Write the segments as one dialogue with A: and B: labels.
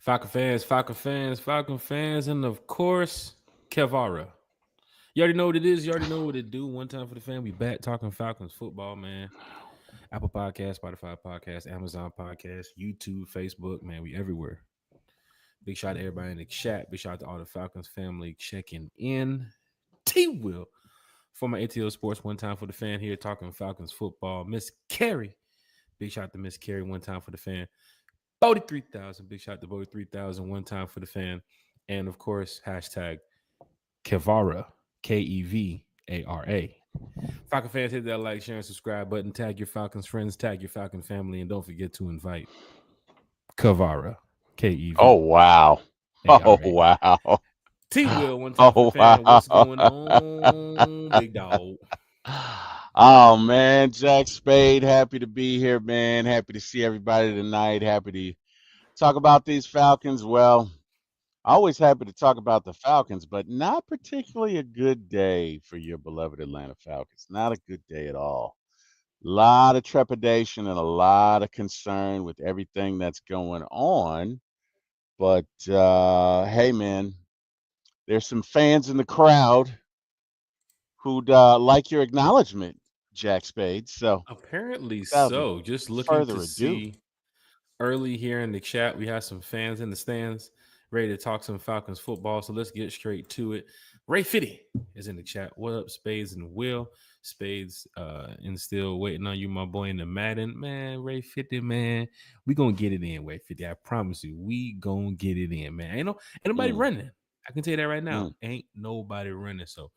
A: Falcon fans, and of course, Kevara. You already know what it is. You already know what it do. One time for the fan. We back talking Falcons football, man. Apple Podcast, Spotify Podcast, Amazon Podcast, YouTube, Facebook, man. We everywhere. Big shout out to everybody in the chat. Big shout out to all the Falcons family checking in. T Will for my ATL Sports. One time for the fan here talking Falcons football. Miss Carrie. Big shout out to Miss Carrie. One time for the fan. Bodie 3000. Big shout out to Bodie 3000. One time for the fan. And of course, hashtag Kevara, Kevara. Falcon fans, hit that like, share, and subscribe button. Tag your Falcons friends, tag your Falcon family, and don't forget to invite Kevara,
B: Oh, wow. Oh,
A: Kevara.
B: wow.
A: T Will, one time for the fan.
B: Wow.
A: What's going on, big dog?
B: Oh, man. Jack Spade, happy to be here, man. Happy to see everybody tonight. Happy to talk about these Falcons. Well, always happy to talk about the Falcons, but not particularly a good day for your beloved Atlanta Falcons. Not a good day at all. A lot of trepidation and a lot of concern with everything that's going on. But hey, man, there's some fans in the crowd who'd like your acknowledgement, Jack Spade. So
A: Apparently
B: without
A: so. Just looking to
B: further ado,
A: see early here in the chat, we have some fans in the stands ready to talk some Falcons football. So let's get straight to it. Ray Fitty is in the chat. What up, Spades and Will? Spades and still waiting on you, my boy, in the Madden. Man, Ray 50, man. We gonna get it in, Ray 50. I promise you, we gonna get it in, man. Ain't nobody
B: mm,
A: running. I can tell you that right now.
B: mm.
A: Ain't nobody running. So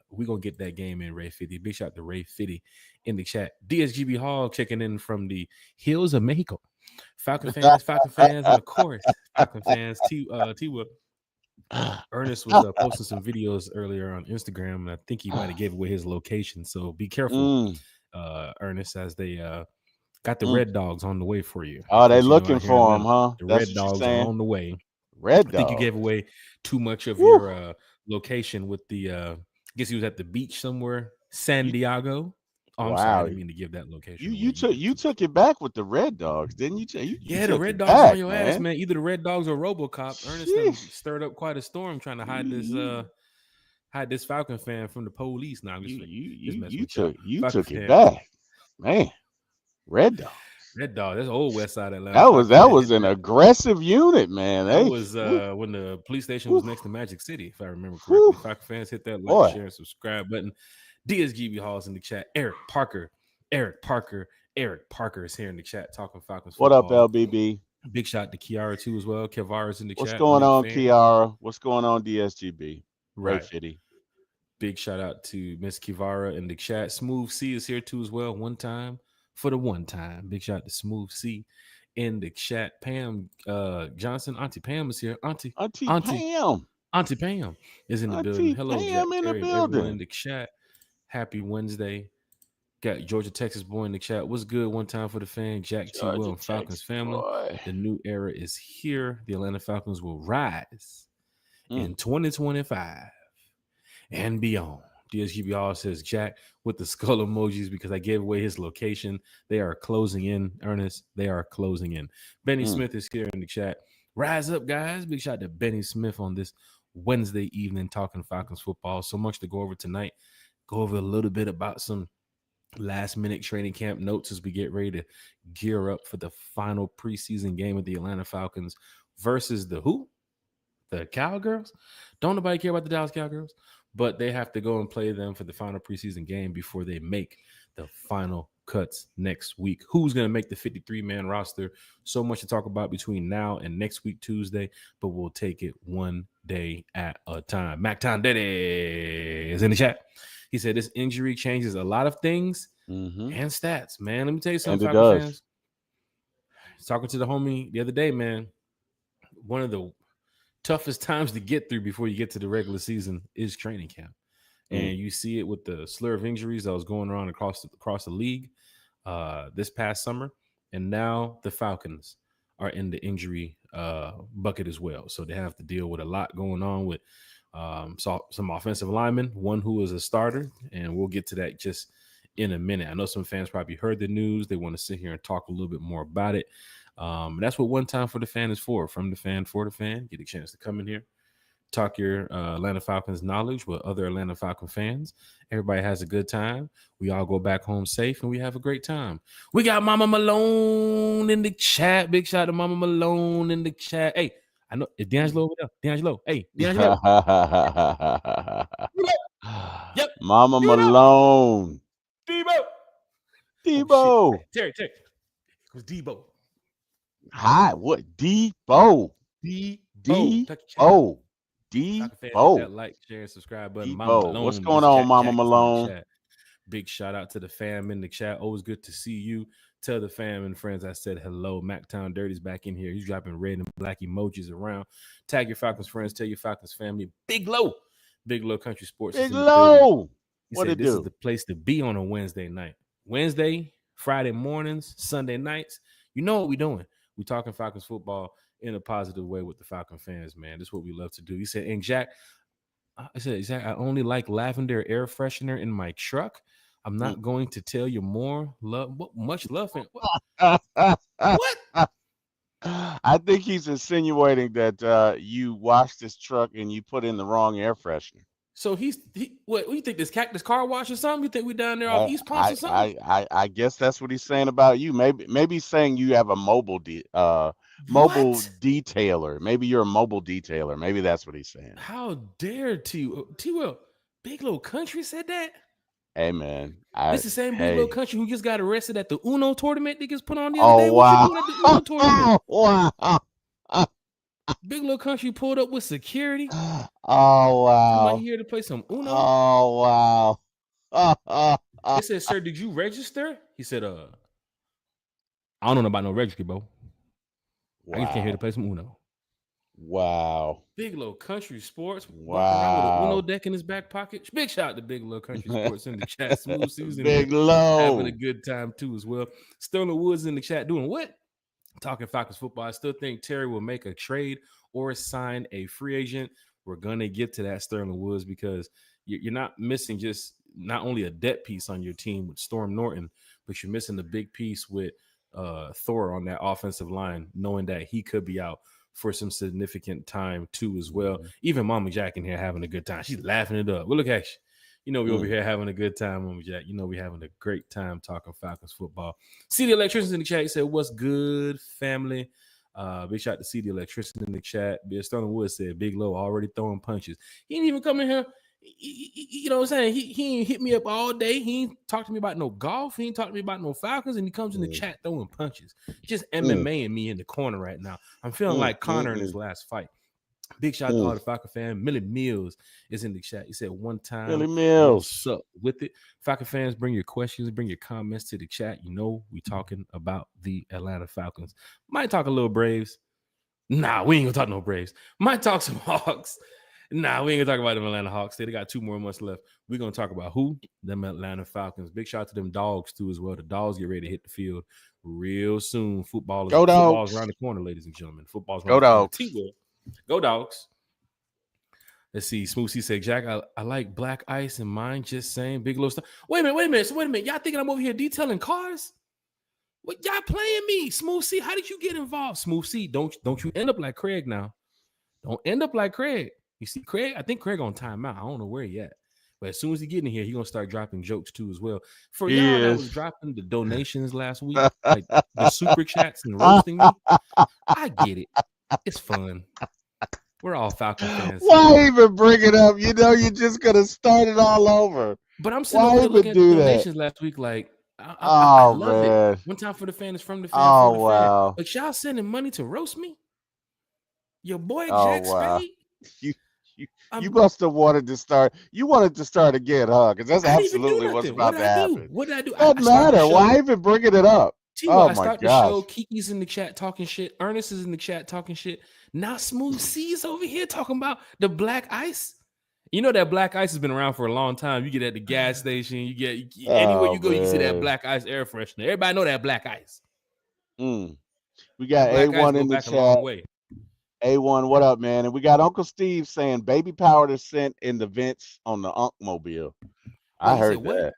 A: we gonna get that game in, Ray 50. Big shout to Ray 50 in the chat. DSGB Hall checking in from the hills of Mexico. Falcon fans, and of course, Falcon fans. T Will Ernest was posting some videos earlier on Instagram, and I think he might have gave away his location. So be careful,
B: Mm,
A: Ernest, as they got the
B: mm.
A: Red Dogs on the way for you. In
B: Oh, they
A: case you know,
B: looking
A: out here in
B: for him,
A: Atlanta,
B: huh?
A: the
B: That's
A: Red
B: what you're
A: Dogs are
B: saying?
A: on the way.
B: Red
A: I think you
B: Dog.
A: gave away too much of
B: Woo.
A: your location with the. I guess he was at the beach somewhere, San
B: You,
A: Diego. Oh, I'm sorry, I
B: wow.
A: didn't mean to give that location
B: You
A: away.
B: you took you took it back with the Red Dogs, didn't you? You
A: Yeah, the
B: took
A: Red
B: it
A: Dogs on
B: back,
A: your ass,
B: man.
A: man. Either the Red Dogs or RoboCop. Ernest done
B: Sheesh.
A: stirred up quite a storm trying to
B: You
A: hide this Falcon fan from the police. Now I'm just messing with y'all.
B: you
A: Falcon
B: took it
A: fans,
B: back, man. Red Dogs.
A: Red Dog. That's old West Side Atlanta.
B: That was
A: Falcon
B: that
A: fan
B: was
A: hit
B: an
A: that.
B: aggressive unit, man.
A: That
B: They,
A: was
B: whew,
A: when the police station was
B: whew,
A: next to Magic City, if I remember
B: whew,
A: correctly. Falcon fans, hit that like,
B: boy.
A: share, and subscribe button. DSGB Halls in the chat. Eric Parker is here in the chat talking Falcons
B: What up,
A: football.
B: LBB?
A: Big shout to Kiara too as well. Kevara's in the
B: What's
A: chat.
B: going
A: Big
B: on,
A: fan.
B: Kiara? What's going on, DSGB? Ray
A: Right.
B: Fitty.
A: Big shout out to Miss Kivara in the chat. Smooth C is here too as well. One time for the one time. Big shout out to Smooth C in the chat. Pam Johnson, Auntie Pam is here. Auntie
B: Auntie
A: Auntie
B: Pam.
A: Auntie Pam is in the building.
B: Auntie
A: Hello, Jack
B: Pam in the
A: Terry and everyone in
B: building.
A: the chat. Happy Wednesday. Got Georgia, Texas boy in the chat. What's good? One time for the fan. Jack T. Will
B: Georgia,
A: and Falcons
B: Texas
A: family.
B: boy.
A: The new era is here. The Atlanta Falcons will rise in
B: Mm.
A: 2025 and beyond. DSGB Hall says Jack with the skull emojis because I gave away his location. They are closing in, Ernest. They are closing in. Benny
B: Mm.
A: Smith is here in the chat. Rise up, guys. Big shout out to Benny Smith on this Wednesday evening talking Falcons football. So much to go over tonight. Go over a little bit about some last minute training camp notes as we get ready to gear up for the final preseason game of the Atlanta Falcons versus the who? The Cowgirls. Don't nobody care about the Dallas Cowgirls, but they have to go and play them for the final preseason game before they make the final cuts next week. Who's going to make the 53-man roster? So much to talk about between now and next week, Tuesday, but we'll take it one day at a time. MacTown Daddy is in the chat. He said this injury changes a lot of things
B: Mm-hmm.
A: and stats, man. Let me tell you
B: And
A: something,
B: it
A: Falcons
B: does.
A: fans. Talking to the homie the other day, man. One of the toughest times to get through before you get to the regular season is training camp.
B: Mm.
A: And you see it with the slur of injuries that was going around across the league this past summer. And now the Falcons are in the injury bucket as well. So they have to deal with a lot going on with some offensive linemen, one who is a starter, and we'll get to that just in a minute. I know some fans probably heard the news. They want to sit here and talk a little bit more about it. And that's what One Time for the Fan is for. From the fan for the fan. Get a chance to come in here, talk your Atlanta Falcons knowledge with other Atlanta Falcon fans. Everybody has a good time. We all go back home safe and we have a great time. We got Mama Malone in the chat. Big shout out to Mama Malone in the chat. Hey, I know is D'Angelo over there. D'Angelo. Hey, D'Angelo. Yep.
B: Mama
A: Debo.
B: Malone.
A: Debo. Oh shit.
B: Debo.
A: Terry. It was Debo.
B: Hi, what? Debo.
A: Debo. Tuck your chat.
B: Debo.
A: Falcon fans, hit that
B: Debo.
A: like, share, and subscribe button. Mama
B: Debo. What's
A: Malone,
B: going
A: Miss
B: on,
A: Jack
B: Mama
A: Jack is in the
B: Malone?
A: chat. Big shout out to the fam in the chat. Always good to see you. Tell the fam and friends I said hello. Mactown Dirty's back in here. He's dropping red and black emojis around. Tag your Falcons friends. Tell your Falcons family. Big Low Country Sports is
B: Big
A: in the building.
B: Low.
A: He
B: What
A: said
B: it
A: this is
B: do?
A: the place to be on a Wednesday night. Wednesday, Friday mornings, Sunday nights. You know what we're doing. We're talking Falcons football in a positive way with the Falcon fans, man. This is what we love to do. He said, and Jack, I said, Zach, I only like lavender air freshener in my truck. I'm not going to tell you more love, much love. What?
B: I think he's insinuating that you washed this truck and you put in the wrong air freshener.
A: So what you think, this Cactus Car Wash or something? You think we down there off East Ponce or something?
B: I guess that's what he's saying about you. Maybe he's saying you have a mobile
A: What?
B: detailer. Maybe you're a mobile detailer. Maybe that's what he's saying.
A: How dare T-Will, Big Low Country said that?
B: Hey man,
A: This is the same Big Low Country who just got arrested at the Uno tournament that gets put on the other day.
B: Oh
A: What you
B: wow.
A: doing at the Uno tournament?
B: Wow.
A: Big Low Country pulled up with security.
B: Oh
A: Talking about
B: wow.
A: he here to play some Uno.
B: Oh wow.
A: They said, "Sir, did you register?" He said, I don't know about no registry, bro. I just came here to
B: Wow.
A: play some Uno."
B: Wow.
A: Big Low Country Sports walking around with an Uno
B: Wow.
A: deck in his back pocket. Big shout out to Big Low Country Sports in the chat. Smooth Susan in here
B: Big
A: having a
B: Low.
A: good time too as well. Sterling Woods in the chat doing what? Talking Falcons football. I still think Terry will make a trade or sign a free agent. We're gonna get to that, Sterling Woods, because you're not missing just not only a depth piece on your team with Storm Norton, but you're missing the big piece with Thor on that offensive line, knowing that he could be out for some significant time too as well. Even Mama Jack in here having a good time. She's laughing it up. Well, look at you. You know, we over here having a good time, Mama Jack. You know, we having a great time talking Falcons football. See the electricians in the chat. He said, "What's good, family?" Big shout to see the electrician in the chat. Bill Sterling Woods said, "Big Low already throwing punches." He didn't even come in here. You know what I'm saying? He ain't hit me up all day. He ain't talked to me about no golf. He ain't talked to me about no Falcons. And he comes in the chat throwing punches. Just MMA and me in the corner right now. I'm feeling like Connor in his last fight. Big shout out to all the Falcon fans. Millie Mills is in the chat. He said, "One time,
B: Billy Mills.
A: what's up with it?" Falcon fans, bring your questions, bring your comments to the chat. You know, we talking about the Atlanta Falcons. Might talk a little Braves. Nah, we ain't gonna talk no Braves. Might talk some Hawks. Nah, we ain't gonna talk about them Atlanta Hawks. They got 2 more months left. We're gonna talk about who? Them Atlanta Falcons. Big shout out to them dogs too as well. The dogs get ready to hit the field real soon. Football's
B: Go
A: around
B: Dogs.
A: the corner, ladies and gentlemen. Football's around
B: Go
A: the corner.
B: Dogs.
A: T-Will. Go Dogs. Let's see. Smoothie said, "Jack, I like black ice and mine just saying big little stuff." Wait a minute. Y'all thinking I'm over here detailing cars? What y'all playing me? Smooth C, how did you get involved? Smooth C, don't you end up like Craig now. Don't end up like Craig. You see, Craig, I think Craig on timeout. I don't know where he at. But as soon as he get in here, he gonna start dropping jokes too as well. For
B: He
A: y'all that was
B: is.
A: dropping the donations last week, like the super chats and roasting me, I get it. It's fun. We're all Falcon fans.
B: Why even bring it up? You know, you're just gonna start it all over.
A: But I'm sitting
B: Why
A: over there
B: even
A: looking at the
B: do that?
A: donations last week, like I
B: Oh
A: love it.
B: man.
A: One time for the fan is from the fan for
B: Oh
A: the fan.
B: wow.
A: But y'all sending money to roast me? Your boy
B: Oh
A: Jack
B: wow.
A: Spade?
B: You you must have wanted to start. You wanted to start again, huh? Because that's
A: I didn't even do
B: absolutely what's
A: nothing. What
B: about
A: did
B: to
A: I do?
B: happen.
A: What did I do? I
B: Doesn't
A: start the
B: matter.
A: show.
B: Why even bringing it up?
A: I
B: Oh my
A: start the
B: gosh.
A: show. Kiki's in the chat talking shit. Ernest is in the chat talking shit. Now Smooth C's over here talking about the black ice. You know that black ice has been around for a long time. You get at the gas station. You get anywhere
B: Oh
A: you go, you can see that
B: man.
A: black ice air freshener. Everybody know that black ice.
B: We
A: That
B: got
A: black ice
B: A1
A: go
B: in the
A: back a long
B: chat.
A: way.
B: A1, what up, man? And we got Uncle Steve saying baby powder sent in the vents on the Unk Mobile.
A: Wait,
B: I
A: he said
B: heard
A: what?
B: that.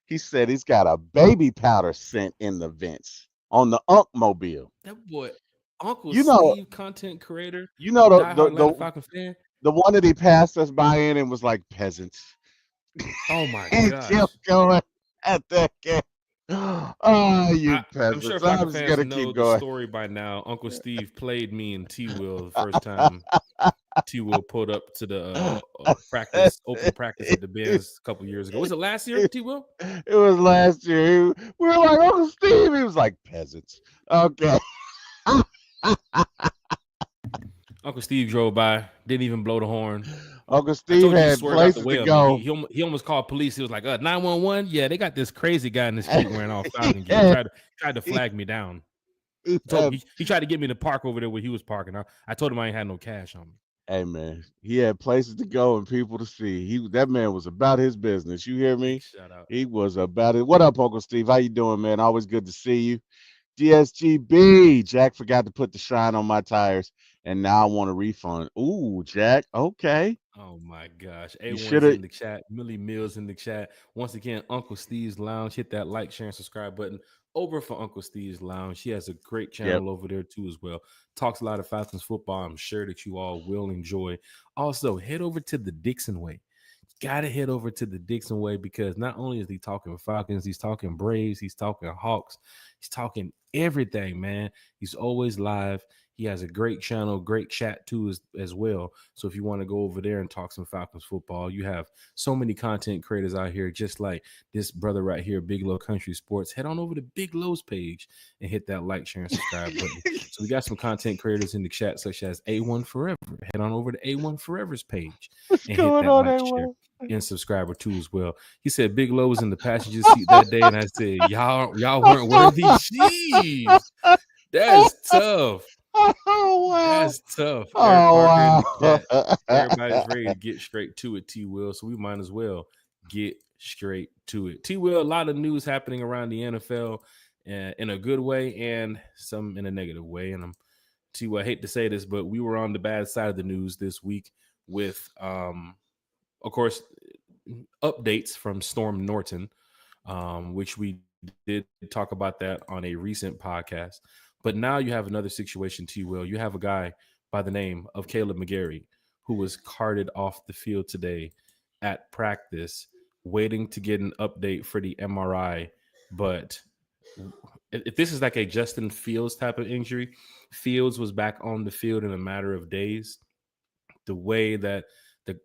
B: He said he's got a baby powder scent in the vents. on the Unk Mobile.
A: That boy, Uncle
B: You know,
A: Steve, content creator,
B: you know the
A: diehard
B: the
A: Atlanta
B: the,
A: Falcon fan.
B: the one that he passed us by in and was like peasants.
A: Oh my
B: And kept
A: gosh.
B: going at that game. Oh,
A: I,
B: you
A: I'm sure
B: peasants.
A: Falcon
B: I'm just
A: fans
B: gonna
A: know
B: keep
A: the
B: going.
A: story by now. Uncle Steve played me and T Will the first time T Will pulled up to the open practice at the Benz a couple years ago. Was it last year,
B: It
A: T Will?
B: was last year. We were like, Uncle Steve. He was like, peasants. Okay.
A: Uncle Steve drove by, didn't even blow the horn.
B: Uncle
A: I
B: Steve
A: told you he
B: had
A: swerved out the
B: places to
A: way of me.
B: go.
A: He almost called police. He was like, 911? Yeah, they got this crazy guy in the street wearing all
B: he,
A: Falcon gear.
B: had,
A: Tried to
B: he,
A: flag me down.
B: he
A: He told
B: had,
A: me he tried to get me to park over there where he was parking. I told him I ain't had no cash on me.
B: hey man, he had places to go and people to see. That man was about his business. You hear
A: Big
B: me?
A: shout out.
B: He was about it. What up, Uncle Steve? How you doing, man? Always good to see you. DSGB. Jack forgot to put the shine on my tires, and now I want a refund. Ooh, Jack. Okay.
A: Oh my gosh.
B: You should
A: A1's
B: have.
A: in the chat. Millie Mills in the chat. Once again, Uncle Steve's Lounge. Hit that like, share, and subscribe button over for Uncle Steve's Lounge. She has a great
B: Yep.
A: channel over there too as well. Talks a lot of Falcons football. I'm sure that you all will enjoy. Also, head over to the Dixon Way. Gotta head over to the Dixon Way because not only is he talking Falcons, he's talking Braves, he's talking Hawks, he's talking everything, man. He's always live. He has a great channel, great chat too as well. So if you want to go over there and talk some Falcons football, you have so many content creators out here, just like this brother right here, Big Low Country Sports. Head on over to Big Low's page and hit that like, share, and subscribe button. So we got some content creators in the chat, such as A1 Forever. Head on over to A1 Forever's page
B: What's
A: and hit
B: going
A: that
B: on,
A: like, share,
B: everyone?
A: and subscriber too as well. He said Big Low was in the passenger seat that day, and I said y'all weren't worthy. Jeez, that is tough.
B: Oh wow!
A: That's tough. Eric Parker in
B: Oh
A: the chat. Everybody's
B: wow!
A: ready to get straight to it, T Will. So we might as well get straight to it. T Will, a lot of news happening around the NFL in a good way and some in a negative way. And I'm T Will, I hate to say this, but we were on the bad side of the news this week with of course, updates from Storm Norton, which we did talk about that on a recent podcast. But now you have another situation, T. Will. You have a guy by the name of Caleb McGarry who was carted off the field today at practice, waiting to get an update for the MRI. But if this is like a Justin Fields type of injury, Fields was back on the field in a matter of days. The way that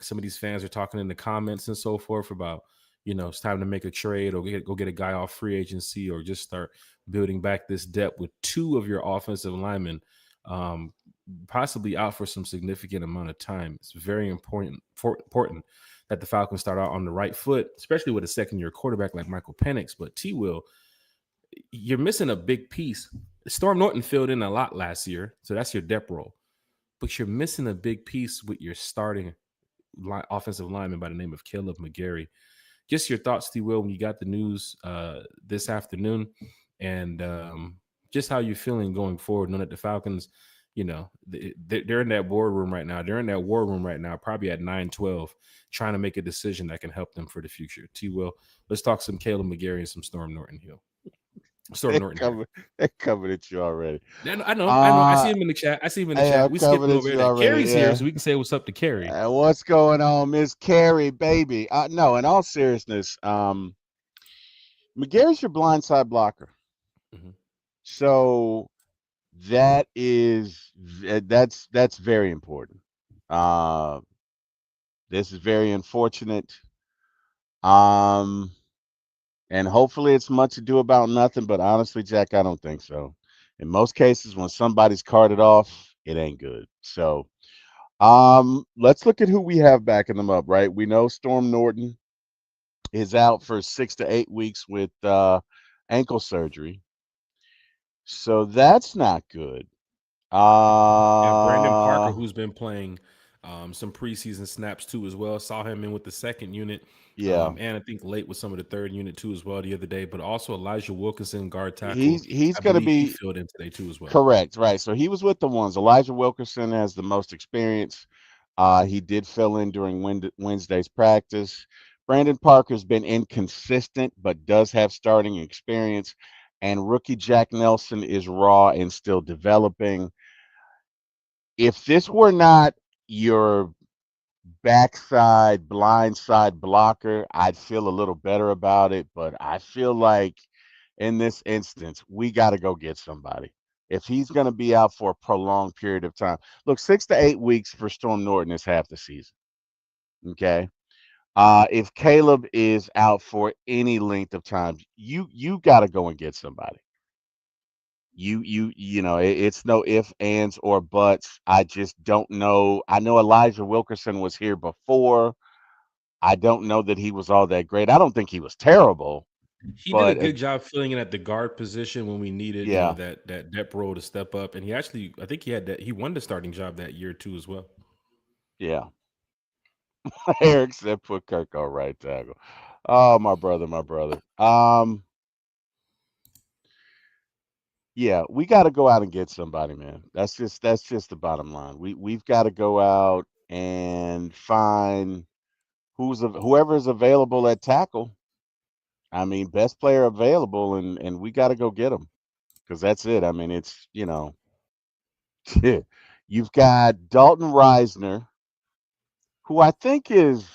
A: some of these fans are talking in the comments and so forth about, it's time to make a trade or go get a guy off free agency or just start building back this depth with two of your offensive linemen um, possibly out for some significant amount of time. It's very important that the Falcons start out on the right foot, especially with a second-year quarterback like Michael Penix. But T. Will, you're missing a big piece. Storm Norton filled in a lot last year, so that's your depth role. But you're missing a big piece with your starting offensive lineman by the name of Caleb McGarry. Just your thoughts, T. Will, when you got the news this afternoon, and just how you're feeling going forward, knowing that the Falcons, they're in that boardroom right now. They're in that war room right now, probably at 9-12, trying to make a decision that can help them for the future. T. Will, let's talk some Caleb McGarry and some Storm Norton Hill. Storm
B: They
A: Norton here.
B: covered. They covered at you already.
A: I know. I see
B: Uh
A: him in the chat.
B: yeah, I
A: We
B: covered
A: skipping
B: at
A: over
B: you
A: there.
B: already.
A: Carrie's here,
B: Yeah.
A: so we can say what's up to Carrie.
B: What's going on, Miss Carrie, baby? No, in all seriousness, McGarry's your blindside blocker.
A: Mm-hmm.
B: So that's very important. Uh, this is very unfortunate. Um, and hopefully it's much ado about nothing. But honestly, Jack, I don't think so. In most cases, when somebody's carted off, it ain't good. So, let's look at who we have backing them up. Right, we know Storm Norton is out for 6 to 8 weeks with ankle surgery, so that's not good.
A: Yeah, Brandon Parker,
B: Uh,
A: who's been playing some preseason snaps too as well. Saw him in with the second unit,
B: yeah,
A: and I think late with some of the third unit too as well the other day. But also Elijah Wilkinson, guard tackle,
B: he's
A: I
B: going to
A: believe he
B: be
A: filled in today too as well.
B: correct, right? So he was with the ones. Elijah Wilkerson has the most experience. He did fill in during Wednesday's practice. Brandon Parker's been inconsistent, but does have starting experience. and rookie Jack Nelson is raw and still developing. If this were not your backside, blindside blocker, I'd feel a little better about it. But I feel like in this instance, we got to go get somebody. If he's going to be out for a prolonged period of time, look, 6 to 8 weeks for Storm Norton is half the season. Okay. If Caleb is out for any length of time, you got to go and get somebody. It's no ifs, ands, or buts. I just don't know. I know Elijah Wilkerson was here before. I don't know that he was all that great. I don't think he was terrible,
A: He did a
B: but
A: good job filling in at the guard position when we needed,
B: yeah,
A: that depth role to step up. And he actually, I think he had that. He won the starting job that year too, as well.
B: yeah. Eric said put Kirk on right tackle. Oh, my brother, my brother. Yeah, we got to go out and get somebody, man. That's just the bottom line. We've got to go out and find whoever's available at tackle. I mean, best player available, and we got to go get them because that's it. I mean, it's you've got Dalton Reisner, who I think is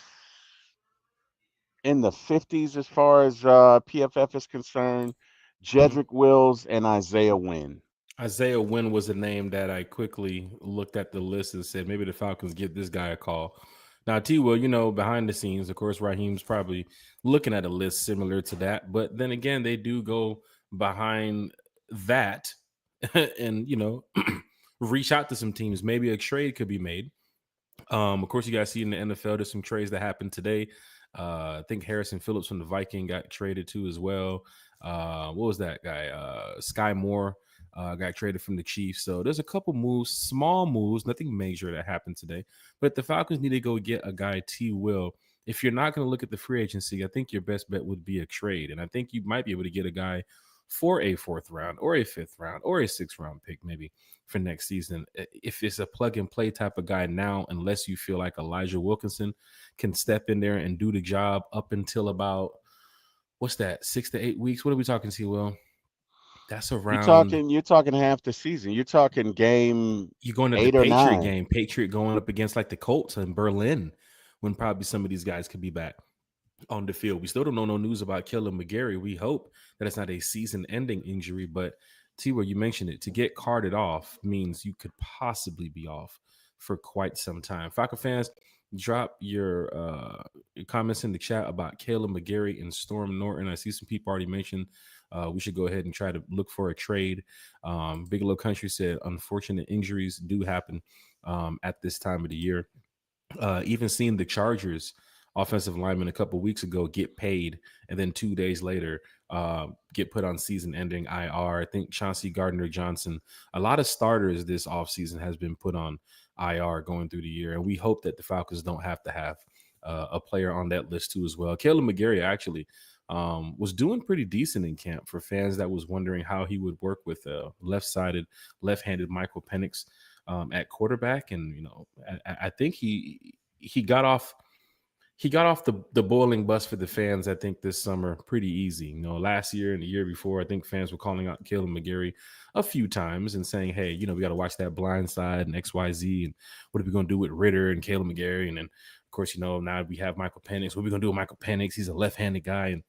B: in the 50s as far as PFF is concerned.
A: Mhm.
B: Jedrick Wills and Isaiah Wynn.
A: Isaiah Wynn was a name that I quickly looked at the list and said maybe the Falcons give this guy a call. Now, T. Will, behind the scenes, of course, Raheem's probably looking at a list similar to that. But then again, they do go behind that and, reach out to some teams. Maybe a trade could be made. Of course, you guys see in the NFL, there's some trades that happened today. I think Harrison Phillips from the Viking got traded too as well. What was that guy? Sky Moore got traded from the Chiefs. So there's a couple moves, small moves, nothing major that happened today. But the Falcons need to go get a guy, T. Will. If you're not going to look at the free agency, I think your best bet would be a trade. And I think you might be able to get a guy for a fourth round or a fifth round or a sixth round pick, maybe for next season. If it's a plug and play type of guy now, unless you feel like Elijah Wilkinson can step in there and do the job up until about what's that, 6 to 8 weeks? What are we talking, T. Will? That's
B: You're
A: around.
B: talking you're talking half the season. You're talking game
A: You're going to the
B: 8 or 9.
A: Patriot game, Patriot going up against like the Colts in Berlin, when probably some of these guys could be back on the field. We still don't know no news about Kellen McGarry. We hope that it's not a season-ending injury, but T, where you mentioned it, to get carted off means you could possibly be off for quite some time. Falcon fans, drop your comments in the chat about Caleb McGarry and Storm Norton. I see some people already mentioned we should go ahead and try to look for a trade. Bigelow Country said unfortunate injuries do happen at this time of the year. Even seeing the Chargers offensive lineman a couple weeks ago get paid and then 2 days later get put on season-ending IR. I think Chauncey Gardner-Johnson, a lot of starters this offseason has been put on IR going through the year, and we hope that the Falcons don't have to have a player on that list too as well. Caleb McGarry actually was doing pretty decent in camp for fans that was wondering how he would work with left-sided, left-handed Michael Penix at quarterback, and I think he got off the boiling bus for the fans. I think this summer pretty easy. Last year and the year before, I think fans were calling out Caleb McGarry a few times and saying, "Hey, we got to watch that blind side and XYZ, and what are we going to do with Ritter and Caleb McGarry?" And then, of course, now we have Michael Penix. What are we going to do with Michael Penix? He's a left-handed guy, and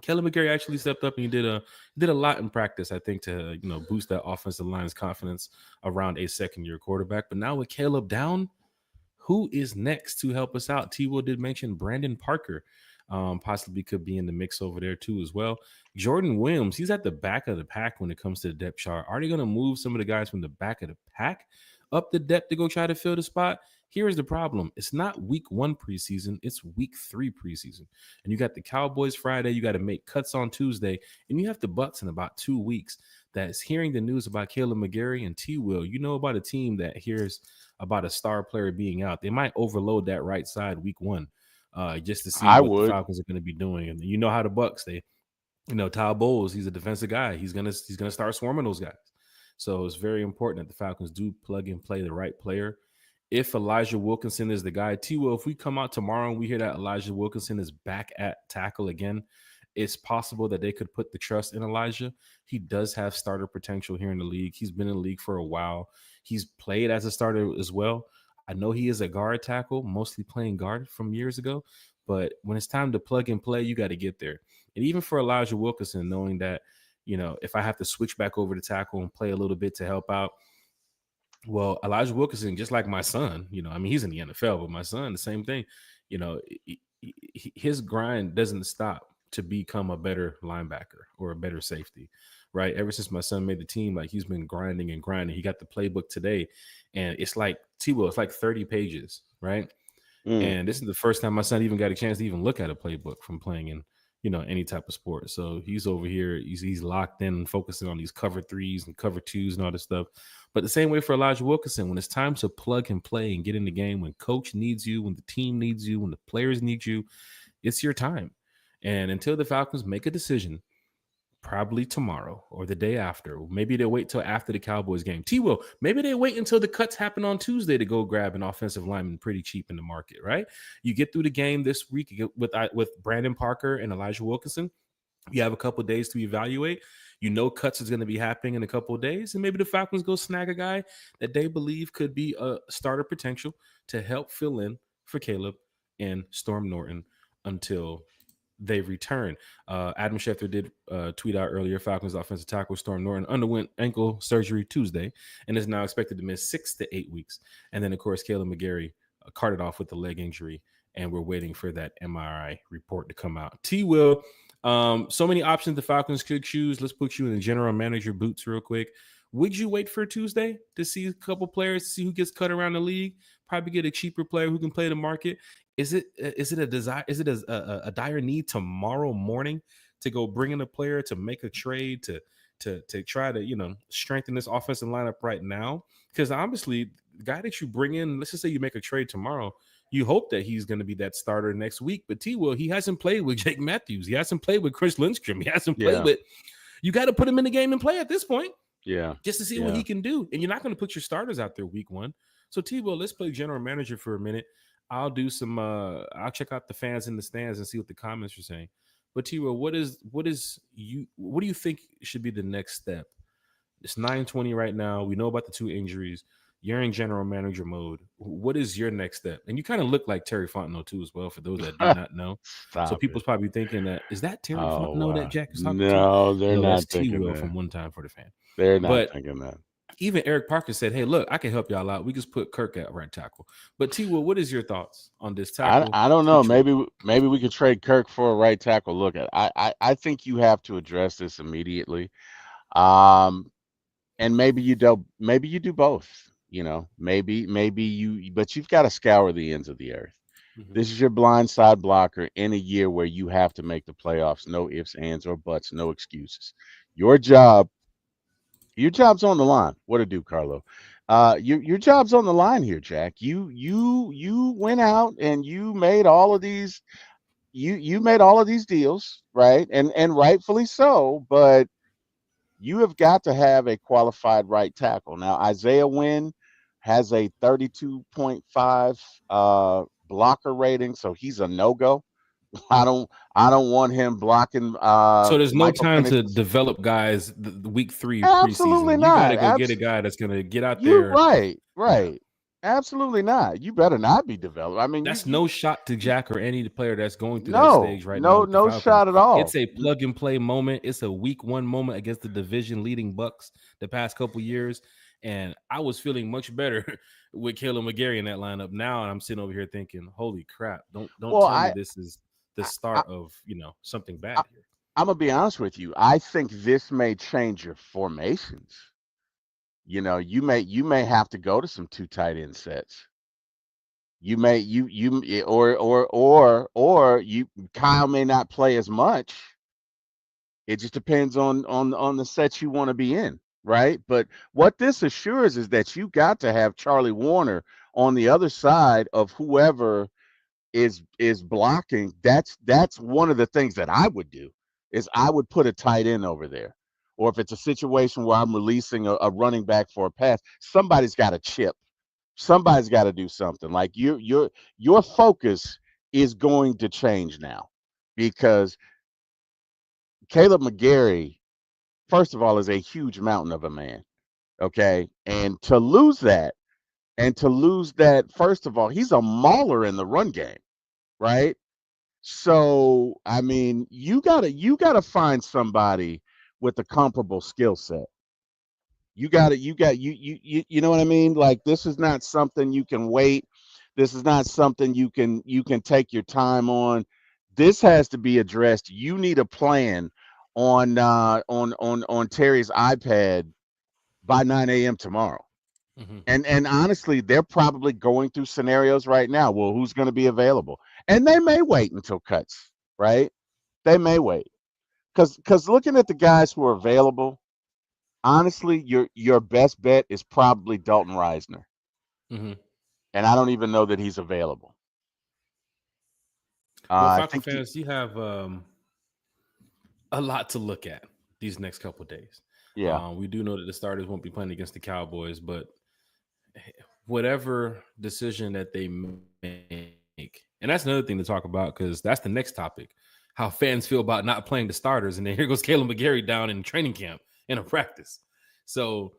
A: Kelly McGarry actually stepped up and he did a lot in practice, I think, to boost that offensive line's confidence around a second-year quarterback. But now with Caleb down, who is next to help us out? T. Will did mention Brandon Parker, possibly could be in the mix over there too as well. Jordan Williams, he's at the back of the pack when it comes to the depth chart. Are they going to move some of the guys from the back of the pack up the depth to go try to fill the spot? Here's the problem. It's not week 1 preseason. It's week 3 preseason. And you got the Cowboys Friday. You got to make cuts on Tuesday. And you have the Bucks in about 2 weeks. That's hearing the news about Caleb McGarry and T. Will. About a team that hears about a star player being out. They might overload that right side week 1 just to see
B: I
A: what the
B: would.
A: Falcons are going to be doing. And how the Bucks, they, Todd Bowles, he's a defensive guy. He's gonna start swarming those guys. So it's very important that the Falcons do plug and play the right player. If Elijah Wilkinson is the guy, T. Will, if we come out tomorrow and we hear that Elijah Wilkinson is back at tackle again, it's possible that they could put the trust in Elijah. He does have starter potential here in the league. He's been in the league for a while. He's played as a starter as well. I know he is a guard tackle, mostly playing guard from years ago. But when it's time to plug and play, you got to get there. And even for Elijah Wilkinson, knowing that, if I have to switch back over to tackle and play a little bit to help out, well, Elijah Wilkinson, just like my son, I mean, he's in the NFL, but my son, the same thing. His grind doesn't stop to become a better linebacker or a better safety, right? Ever since my son made the team, like he's been grinding and grinding. He got the playbook today, and it's like T-Will, it's like 30 pages, right?
B: Mm.
A: And this is the first time my son even got a chance to even look at a playbook from playing in, any type of sport. So he's over here, he's locked in and focusing on these cover threes and cover twos and all this stuff. But the same way for Elijah Wilkinson, when it's time to plug and play and get in the game, when coach needs you, when the team needs you, when the players need you, it's your time. And until the Falcons make a decision, probably tomorrow or the day after. Maybe they'll wait till after the Cowboys game. Will, maybe they wait until the cuts happen on Tuesday to go grab an offensive lineman pretty cheap in the market, right? You get through the game this week with Brandon Parker and Elijah Wilkinson. You have a couple of days to evaluate. Cuts is going to be happening in a couple of days, and maybe the Falcons go snag a guy that they believe could be a starter potential to help fill in for Caleb and Storm Norton until they return. Adam Schefter did tweet out earlier, Falcons offensive tackle Storm Norton underwent ankle surgery Tuesday and is now expected to miss 6 to 8 weeks. And then, of course, Caleb McGarry carted off with the leg injury, and we're waiting for that MRI report to come out. Will, so many options the Falcons could choose. Let's put you in the general manager boots real quick. Would you wait for Tuesday to see a couple players, to see who gets cut around the league? Probably get a cheaper player who can play the market. Is it a desire? Is it a dire need tomorrow morning to go bring in a player to make a trade to try to strengthen this offensive lineup right now? Because obviously, the guy that you bring in, let's just say you make a trade tomorrow, you hope that he's going to be that starter next week. But Will, he hasn't played with Jake Matthews. He hasn't played with Chris Lindstrom. He hasn't played
B: Yeah.
A: with. You got to put him in the game and play at this point.
B: Yeah.
A: Just to see what he can do. And you're not going to put your starters out there week one. So Will, let's play general manager for a minute. I'll do some I'll check out the fans in the stands and see what the comments are saying. But Will, what do you think should be the next step? It's 9:20 right now. We know about the 2 injuries. You're in general manager mode. What is your next step? And you kind of look like Terry Fontenot too, as well, for those that do not know. So
B: Stop it.
A: people's probably thinking that, is that Terry
B: Oh,
A: Fontenot that
B: wow.
A: Jack is talking to?
B: No, they're
A: No, that's
B: not thinking
A: Will
B: that.
A: from One Time for the Fan.
B: They're not
A: But
B: thinking that.
A: even Eric Parker said, "Hey, look, I can help y'all out. We just put Kirk at right tackle." But Will, what is your thoughts on this tackle?
B: I don't know. Maybe we could trade Kirk for a right tackle. Look, I think you have to address this immediately. Um, and maybe you do both. Maybe you, but you've got to scour the ends of the earth.
A: Mm-hmm.
B: This is your blind side blocker in a year where you have to make the playoffs. No ifs, ands, or buts. No excuses. Your job's on the line. What to do, Carlo? Your job's on the line here, Jack. You went out and you made all of these. You made all of these deals, right? And rightfully so. But you have got to have a qualified right tackle. Now, Isaiah Wynn has a 32.5 blocker rating, so he's a no-go. I don't want him blocking
A: So there's no
B: Michael
A: time to
B: Penix.
A: develop guys the week 3
B: Absolutely
A: preseason. You got
B: not.
A: to go get a guy that's going to get out
B: You
A: there.
B: right,
A: Yeah.
B: right. Absolutely not. You better not be developed. I mean,
A: That's no shot to Jack or any player that's going through that
B: no,
A: stage right now
B: no,
A: with the
B: no
A: Falcons.
B: shot at all.
A: It's a plug and play moment. It's a week 1 moment against the division leading Bucks the past couple years. And I was feeling much better with Caleb McGarry in that lineup. Now I'm sitting over here thinking, holy crap, don't
B: Well,
A: tell me this is the
B: I,
A: start of something
B: I
A: bad here.
B: I'm gonna be honest with you. I think this may change your formations. You may have to go to some 2 tight end sets. You may or you Kyle may not play as much. It just depends on the sets you want to be in, right? But what this assures is that you got to have Charlie Warner on the other side of whoever is blocking. That's one of the things that I would do is I would put a tight end over there. Or if it's a situation where I'm releasing a running back for a pass, somebody's got to chip. Somebody's got to do something. Like your focus is going to change now because Caleb McGarry, first of all, is a huge mountain of a man. Okay. And to lose that, first of all, he's a mauler in the run game, right? So, I mean, you gotta find somebody with a comparable skill set. You know what I mean? Like, this is not something you can wait. This is not something you can take your time on. This has to be addressed. You need a plan on Terry's iPad by 9 a.m. tomorrow.
A: Hmm.
B: And honestly, they're probably going through scenarios right now. Well, who's going to be available? And they may wait until cuts, right? They may wait because looking at the guys who are available, honestly, your best bet is probably Dalton Reisner,
A: Hmm.
B: and I don't even know that he's available.
A: Well,
B: I
A: Falcon
B: think he,
A: fans, you have a lot to look at these next couple of days.
B: yeah,
A: We do know that the starters won't be playing against the Cowboys, but whatever decision that they make, and that's another thing to talk about because that's the next topic: how fans feel about not playing the starters. And then here goes Caleb McGarry down in training camp in a practice. So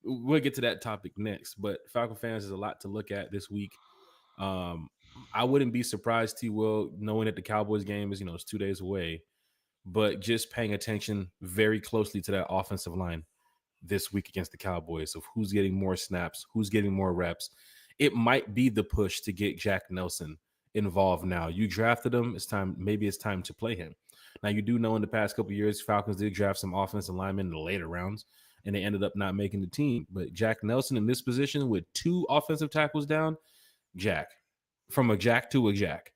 A: we'll get to that topic next. But Falcon fans, is a lot to look at this week. Um, I wouldn't be surprised, T. Will, knowing that the Cowboys game is it's 2 days away, but just paying attention very closely to that offensive line this week against the Cowboys of who's getting more snaps, who's getting more reps. It might be the push to get Jack Nelson involved now. You drafted him. It's time. Maybe it's time to play him. Now, you do know in the past couple of years, Falcons did draft some offensive linemen in the later rounds, and they ended up not making the team. But Jack Nelson in this position with 2 offensive tackles down, Jack, from a Jack to a Jack,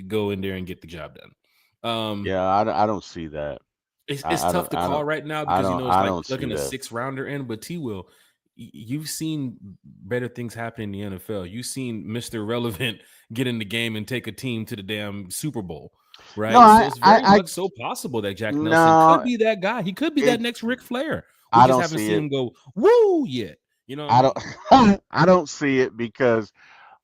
A: go in there and get the job done.
B: yeah. I don't see that.
A: It's
B: I
A: tough
B: don't
A: to
B: I
A: call
B: don't
A: right now
B: I
A: because
B: don't
A: it's
B: I
A: like
B: don't see
A: looking a
B: that.
A: 6 rounder in. But T Will, you've seen better things happen in the NFL. You've seen Mister Relevant get in the game and take a team to the damn Super Bowl,
B: No,
A: right? So it's very much so possible that Jack Nelson could
B: no.
A: be that guy. He could be that
B: It
A: next Ric Flair. We
B: I
A: just
B: don't
A: haven't
B: see
A: seen
B: it.
A: him go woo yet. You know what I
B: I
A: mean?
B: don't I don't see it because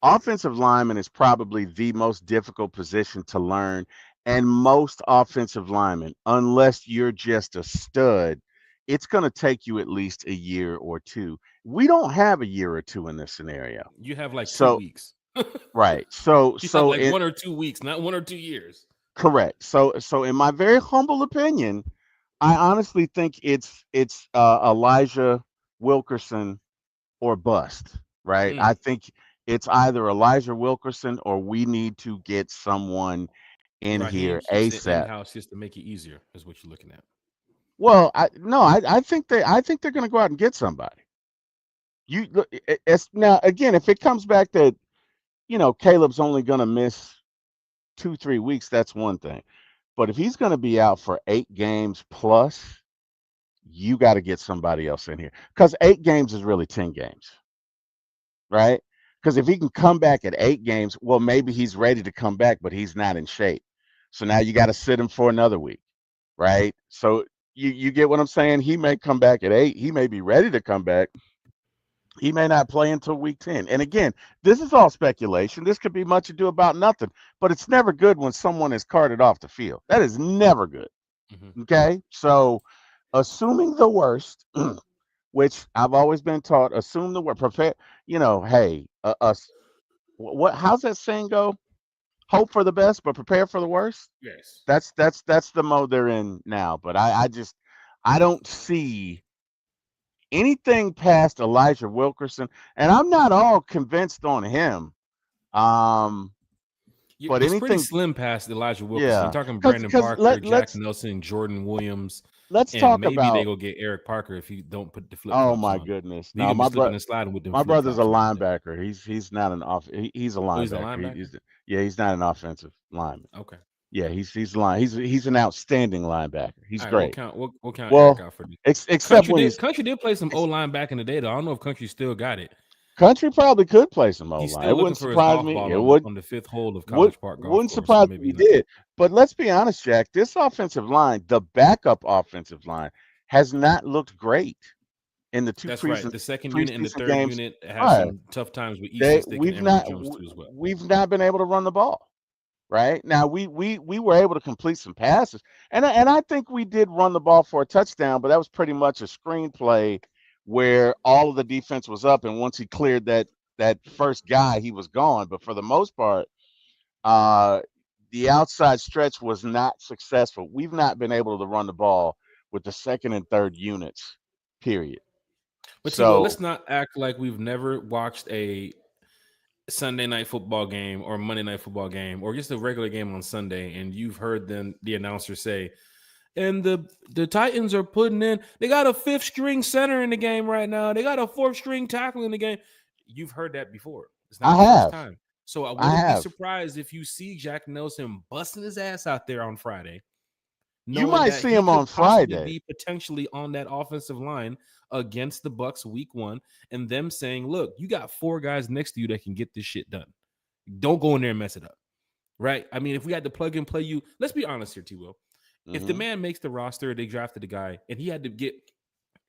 B: offensive lineman is probably the most difficult position to learn. And most offensive linemen, unless you're just a stud, it's going to take you at least a year or two. We don't have a year or two in this scenario.
A: You have like two
B: So,
A: weeks.
B: right. So,
A: You have
B: so
A: like
B: it
A: 1 or 2 weeks, not 1 or 2 years.
B: correct. So in my very humble opinion, I honestly think it's Elijah Wilkerson or bust, right? I
A: Mm.
B: think it's either Elijah Wilkerson or we need to get someone in
A: Raheem
B: here
A: keeps it in
B: ASAP.
A: house just to make it easier, is what you're looking at.
B: Well, I no, I think they're going to go out and get somebody. You look, it's now again if it comes back that Caleb's only going to miss 2-3 weeks, that's one thing. But if he's going to be out for 8 games plus, you got to get somebody else in here because 8 games is really 10 games, right? Because if he can come back at 8 games, well, maybe he's ready to come back, but he's not in shape. So now you got to sit him for another week, right? So you get what I'm saying? He may come back at 8. He may be ready to come back. He may not play until week 10. And again, this is all speculation. This could be much ado about nothing, but it's never good when someone is carted off the field. That is never good.
A: Hmm.
B: Okay. So, assuming the worst, which I've always been taught, assume the worst, prepare, hey, what, how's that saying go? Hope for the best, but prepare for the worst.
A: Yes.
B: That's the mode they're in now. But I don't see anything past Elijah Wilkerson, and I'm not all convinced on him. Um, but
A: It's pretty
B: anything,
A: slim past Elijah Wilkerson. You're
B: yeah,
A: talking
B: because
A: Brandon
B: because
A: Parker,
B: let
A: Jack
B: let's
A: Nelson, Jordan Williams,
B: let's
A: and
B: talk
A: maybe they
B: about.
A: go get Eric Parker if you don't put the flip
B: Oh
A: flops
B: my
A: on.
B: goodness!
A: You're
B: No,
A: gonna be slipping and sliding with them
B: my
A: flip
B: brother's a
A: flops and everything.
B: linebacker. He's not an he's a
A: Oh, he's a
B: linebacker.
A: linebacker.
B: Yeah, he's not an offensive lineman.
A: Okay.
B: Yeah, he's line. He's an outstanding linebacker. He's
A: All right. We'll
B: great.
A: count. We'll count Eric
B: Well,
A: out for this.
B: except when he's
A: Country did play some O line back in the day though. I don't know if Country still got it.
B: Country probably could play some O
A: He's
B: line.
A: still
B: It
A: looking
B: wouldn't
A: for his
B: surprise
A: golf
B: me.
A: ball
B: It
A: on the fifth hole of
B: would
A: College Park Golf
B: wouldn't
A: Course. So
B: surprise me if
A: maybe
B: he
A: not.
B: did. But let's be honest, Jack. This offensive line, the backup offensive line, has not looked great in the two
A: That's right. The second unit and the
B: preseason
A: third
B: games.
A: unit have
B: Right.
A: some tough times with Easton
B: They
A: Stick and Emory Jones too as well.
B: we've not been able to run the ball. right? Now we were able to complete some passes, and I think we did run the ball for a touchdown, but that was pretty much a screenplay where all of the defense was up, and once he cleared that first guy, he was gone. But for the most part, uh, the outside stretch was not successful. We've not been able to run the ball with the second and third units, period.
A: But T, well, let's
B: So
A: not act like we've never watched a Sunday night football game or Monday night football game or just a regular game on Sunday, and you've heard them the announcer say, and the Titans are putting in, they got a fifth string center in the game right now. They got a fourth string tackle in the game. You've heard that before. It's not
B: I
A: the first
B: have,
A: time. So I
B: I
A: wouldn't be
B: have.
A: surprised if you see Jack Nelson busting his ass out there on Friday,
B: You
A: knowing
B: might
A: that
B: see
A: he
B: him
A: could
B: on
A: possibly
B: Friday.
A: be potentially on that offensive line against the Bucks week 1, and them saying, look, you got 4 guys next to you that can get this shit done. Don't go in there and mess it up. Right? I mean, if we had to plug and play you, let's be honest here, T Will. If the
B: Hmm.
A: man makes the roster, they drafted the guy, and he had to get,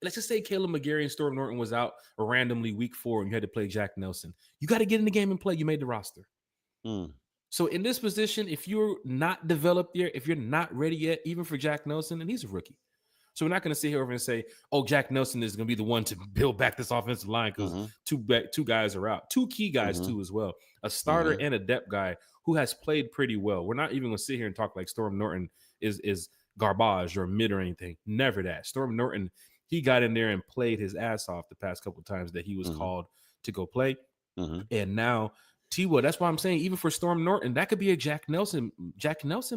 A: let's just say Caleb McGarry and Storm Norton was out randomly week 4, and you had to play Jack Nelson. You got to get in the game and play. You made the roster.
B: Mm.
A: So in this position, if you're not developed yet, if you're not ready yet, even for Jack Nelson, and he's a rookie. So we're not going to sit here over and say, "Oh, Jack Nelson is going to be the one to build back this offensive line," because
B: Mhm.
A: two guys are out, 2 key guys
B: Mhm.
A: too as well, a starter
B: Mhm.
A: and a depth guy who has played pretty well. We're not even going to sit here and talk like Storm Norton is garbage or mid or anything. Never that. Storm Norton, he got in there and played his ass off the past couple of times that he was
B: Mhm.
A: called to go play,
B: Mhm.
A: and now T-Will, that's why I'm saying even for Storm Norton, that could be a Jack Nelson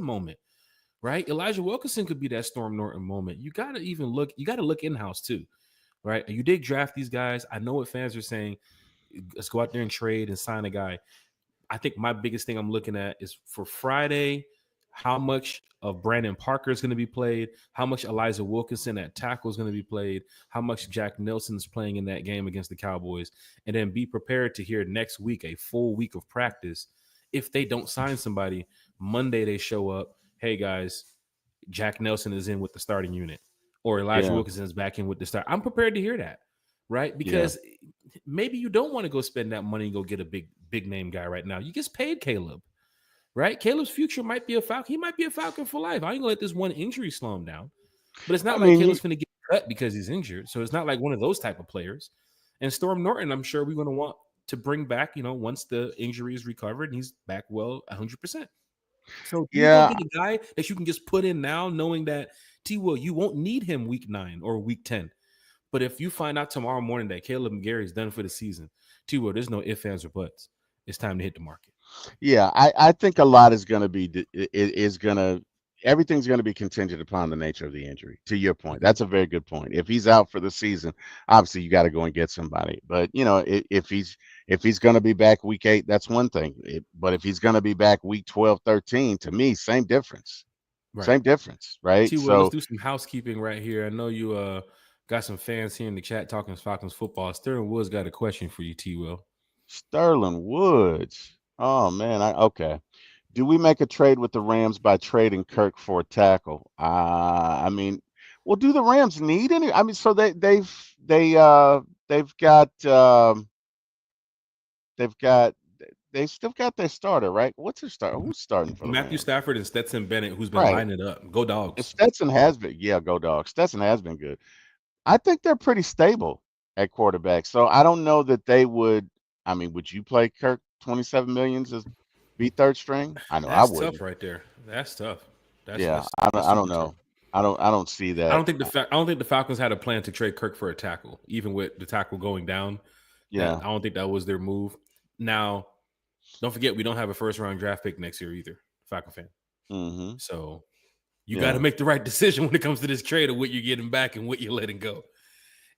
A: moment, right? Elijah Wilkinson could be that Storm Norton moment. You gotta look in-house too, right? You did draft these guys. I know what fans are saying. Let's go out there and trade and sign a guy. I think my biggest thing I'm looking at is for Friday, how much of Brandon Parker is going to be played, how much Elijah Wilkinson at tackle is going to be played, how much Jack Nelson is playing in that game against the Cowboys, and then be prepared to hear next week a full week of practice. If they don't sign somebody, Monday they show up. Hey guys, Jack Nelson is in with the starting unit, or Elijah
B: Yeah.
A: Wilkinson is back in with the start. I'm prepared to hear that, right?
B: Yeah.
A: Because maybe you don't want to go spend that money and go get a big name guy right now. You just paid Caleb, right? Caleb's future might be a Falcon. He might be a Falcon for life. I ain't gonna let this one injury slow him down. But it's
B: I
A: not like
B: mean,
A: Caleb's gonna get cut because he's injured. So it's not like one of those type of players. And Storm Norton, I'm sure we're gonna want to bring back, once the injury is recovered and he's back well 100%. So do you go
B: yeah.
A: get a guy that you can just put in now, knowing that T Will, you won't need him week 9 or week 10. But if you find out tomorrow morning that Caleb McGarry is done for the season, T Will, there's no ifs, ands, or buts. It's time to hit the market.
B: Yeah. I think a lot is going to be is going to everything's going to be contingent upon the nature of the injury. To your point,
A: Mhm.
B: that's a very good point. If he's out for the season, obviously you got to go and get somebody. But if he's going to be back week 8, that's one thing. But if he's going to be back week 12, 13, to me, same difference.
A: Right.
B: Same difference, right?
A: T Will, let's
B: So
A: do some housekeeping right here. I know you got some fans here in the chat talking Falcons football. Sterling Woods got a question for you, T Will.
B: Sterling Woods. Oh man, okay. Do we make a trade with the Rams by trading Kirk for a tackle? I mean, well, do the Rams need any? I mean, so they've got they still got their starter, right? What's their starter? Who's starting for the
A: Matthew
B: Rams?
A: Stafford and Stetson Bennett, who's been
B: Right.
A: lining it up. Go
B: And
A: dogs.
B: Stetson has been, yeah, go dog. Stetson has been good. I think they're pretty stable at quarterback. So I don't know that they would. I mean, would you play Kirk 27 millions as be third string? I know I
A: That's tough
B: wouldn't.
A: right there. That's tough. That's
B: Yeah,
A: that's
B: I
A: that's
B: don't
A: super tough.
B: know. I don't see that.
A: I don't think the Falcons had a plan to trade Kirk for a tackle, even with the tackle going down. That
B: Yeah.
A: I don't think that was their move. Now, don't forget we don't have a first round draft pick next year either, Falcon fan.
B: Hmm.
A: So you got to
B: Yeah.
A: make the right decision when it comes to this trade of what you're getting back and what you're letting go.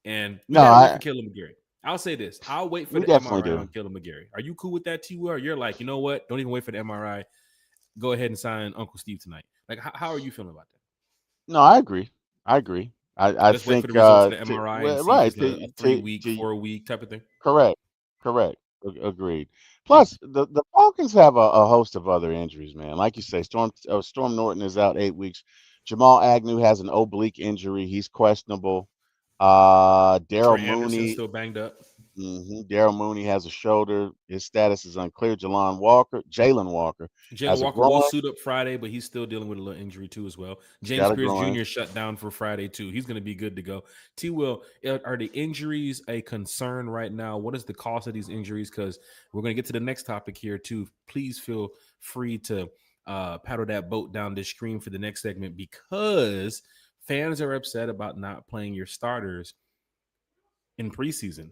A: And we
B: No,
A: got to wait for
B: I
A: Caleb McGarry. I'll say this: I'll wait for
B: we
A: the
B: definitely
A: MRI
B: do.
A: on Caleb McGarry. Are you cool with that, T? Or you're like, you know what? Don't even wait for the MRI. Go ahead and sign Uncle Steve tonight. Like, how are you feeling about that?
B: No, I agree. I agree. I
A: Let's wait for the
B: think
A: results of the MRI and
B: well,
A: see if
B: right
A: it's a 3 week,
B: to
A: 4 week type of thing.
B: correct, correct, agreed. Plus, the Falcons have a host of other injuries, man. Like you say, Storm Norton is out 8 weeks. Jamal Agnew has an oblique injury; he's questionable. Daryl
A: Troy Anderson's
B: Mooney,
A: still banged up.
B: Daryl Mooney has a shoulder. His status is unclear. Jalen Walker
A: Jalen
B: has a
A: Walker will
B: groin.
A: suit up Friday, but he's still dealing with a little injury too as well. James
B: Got a
A: Pierce
B: groin.
A: Jr. shut down for Friday too. He's going to be good to go. T. Will, are the injuries a concern right now? What is the cost of these injuries? Because we're going to get to the next topic here too. Please feel free to paddle that boat down this stream for the next segment because fans are upset about not playing your starters in preseason.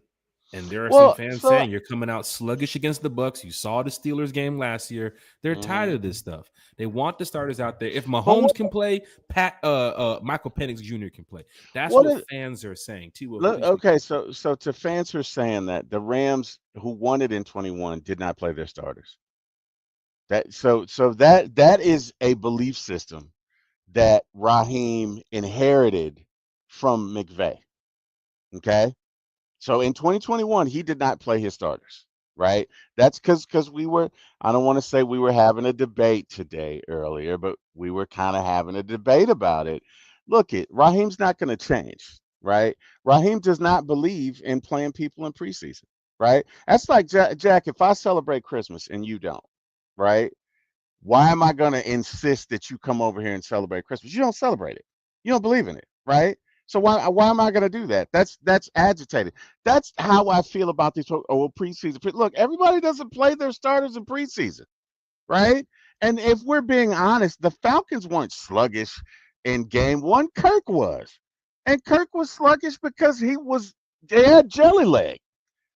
A: And there are some
B: Well,
A: fans
B: so
A: saying you're coming out sluggish against the Bucks. You saw the Steelers game last year. They're tired
B: mhm.
A: of this stuff. They want the starters out there. If
B: but
A: Mahomes can play, Michael Penix Jr. can play. That's
B: what
A: what
B: is
A: fans are saying. T. Will,
B: look,
A: please speak.
B: okay, so to fans who are saying that the Rams who won it in 21 did not play their starters. That is a belief system that Raheem inherited from McVay. Okay? So in 2021, he did not play his starters, right? That's because we were. I don't want to say we were having a debate today earlier, but we were kind of having a debate about it. Look, Raheem's not going to change, right? Raheem does not believe in playing people in preseason, right? That's like Jack. If I celebrate Christmas and you don't, right? Why am I going to insist that you come over here and celebrate Christmas? You don't celebrate it. You don't believe in it, right? So why am I going to do that? That's agitated. That's how I feel about these preseason. Look, everybody doesn't play their starters in preseason, right? And if we're being honest, the Falcons weren't sluggish in game one. Kirk was, and Kirk was sluggish because they had jelly leg,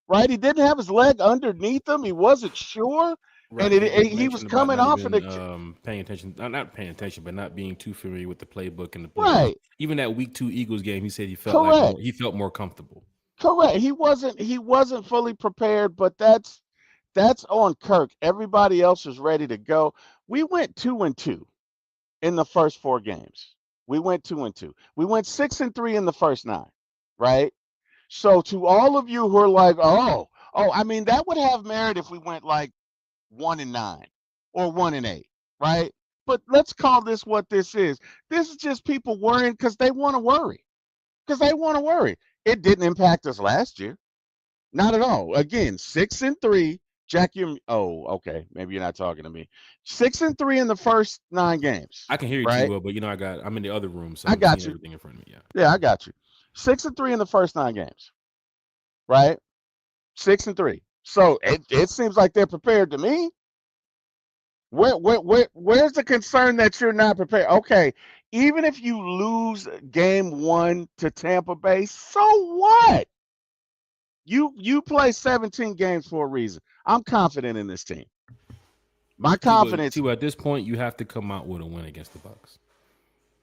B: right? He didn't have his leg underneath him. He wasn't sure, and
A: Right. He
B: he was
A: mentioned about
B: coming
A: not
B: off of
A: even
B: the
A: paying attention, not paying attention, but not being too familiar with the playbook and the players.
B: right.
A: Even that week 2 Eagles game, he said
B: Correct.
A: he felt more comfortable.
B: Correct. He wasn't fully prepared, but that's on Kirk. Everybody else is ready to go. We went 2-2 in the first four games. We went 2-2. We went 6-3 in the first nine, right? So to all of you who are like, I mean that would have merit if we went like 1-9 or 1-8, right? But let's call this what this is. This is just people worrying because they want to worry. Because they want to worry. It didn't impact us last year. Not at all. Again, 6-3. Jack, you. Oh, okay. Maybe you're not talking to me. 6-3 in the first 9 games.
A: I can hear you, T.
B: Right.
A: Will, but I'm in the other room, so
B: I
A: I'm seeing
B: got you.
A: everything in front of me. Yeah.
B: Yeah, I got you. 6-3 in the first 9 games. Right. 6-3. So it seems like they're prepared to me. Where's the concern that you're not prepared? Okay, even if you lose game one to Tampa Bay, so what? You play 17 games for a reason. I'm confident in this team. My
A: T.
B: confidence,
A: Will, at this point, you have to come out with a win against the Bucks.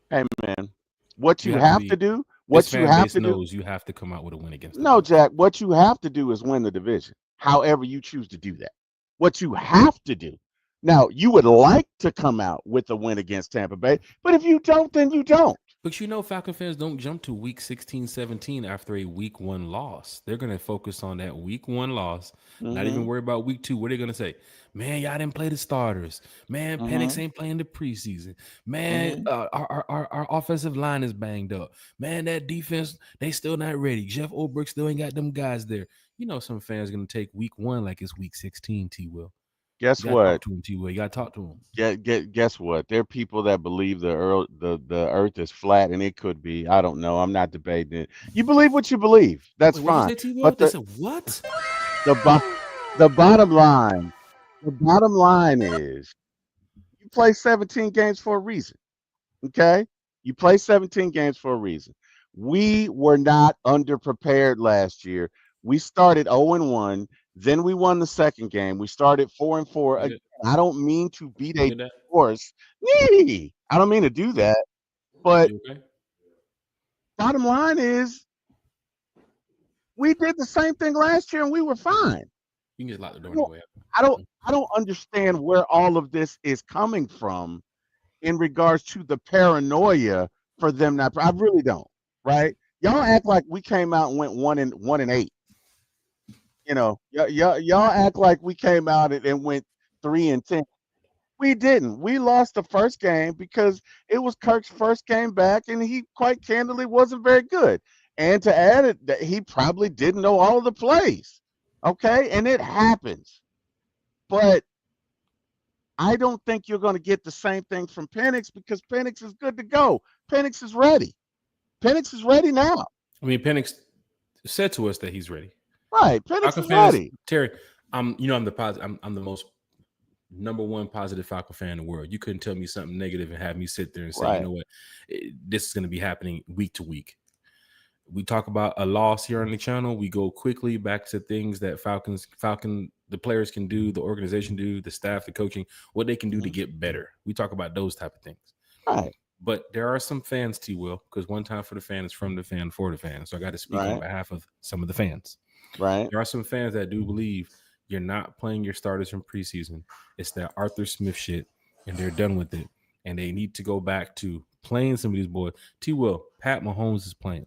B: hey man, what
A: You
B: you
A: have to
B: have to
A: be.
B: do,
A: This
B: what you
A: fan
B: have
A: base
B: to do.
A: knows you have to come out with a win against the
B: No,
A: Bucks.
B: Jack, what you have to do is win the division. However you choose to do that. What you have to do. Now, you would like to come out with a win against Tampa Bay, but if you don't, then you don't.
A: But Falcon fans don't jump to week 16, 17 after a week one loss. They're going to focus on that week one loss, not even
B: Mhm.
A: worry about week two. What are they going to say? Man, y'all didn't play the starters. Man, Penix
B: Mhm.
A: ain't playing the preseason. Man,
B: Mhm.
A: our offensive line is banged up. Man, that defense, they still not ready. Jeff Ulbrich still ain't got them guys there. Some fans are going to take week one like it's week 16, T. Will. You
B: Guess
A: got to talk
B: what?
A: to him, T. Will. You got to talk to him.
B: Guess what? There are people that believe the earth is flat and it could be. I don't know. I'm not debating it. You believe what you believe. That's
A: Wait, what'd you
B: fine.
A: say, T. Will?
B: But
A: They said, what?
B: the bo- the bottom line, the bottom line is you play 17 games for a reason. Okay? You play 17 games for a reason. We were not underprepared last year. We started 0-1, then we won the second game. We started 4-4.
A: You
B: Again,
A: did,
B: I don't mean to beat
A: you
B: a
A: did that?
B: horse. Nee, I don't mean to do that. But
A: You okay?
B: bottom line is we did the same thing last year and we were fine.
A: You can just lock the door
B: I
A: on the
B: don't
A: way out.
B: I don't I don't understand where all of this is coming from in regards to the paranoia for them not. I really don't. Right? Y'all act like we came out and went 1-8. Y'all act like we came out and went 3-10. We didn't. We lost the first game because it was Kirk's first game back, and he quite candidly wasn't very good. And to add it, that he probably didn't know all of the plays. Okay, and it happens. But I don't think you're going to get the same thing from Penix because Penix is good to go. Penix is ready. Penix is ready now.
A: I mean, Penix said to us that he's ready.
B: Right. Penix
A: Falcon
B: is
A: fans,
B: ready.
A: Terry, I'm the I'm the most number one positive Falcon fan in the world. You couldn't tell me something negative and have me sit there and say, you
B: Right.
A: know what, this is going to be happening week to week. We talk about a loss here on the channel. We go quickly back to things that the players can do, the organization do, the staff, the coaching, what they can do to
B: Mhm.
A: get better. We talk about those type of things.
B: Right.
A: But there are some fans, T. Will, because one time for the fan is from the fan for the fan. So I got to speak on
B: Right.
A: behalf of some of the fans.
B: Right.
A: There are some fans that do believe you're not playing your starters from preseason. It's that Arthur Smith shit, and they're done with it. And they need to go back to playing some of these boys. T. Will, Pat Mahomes is playing.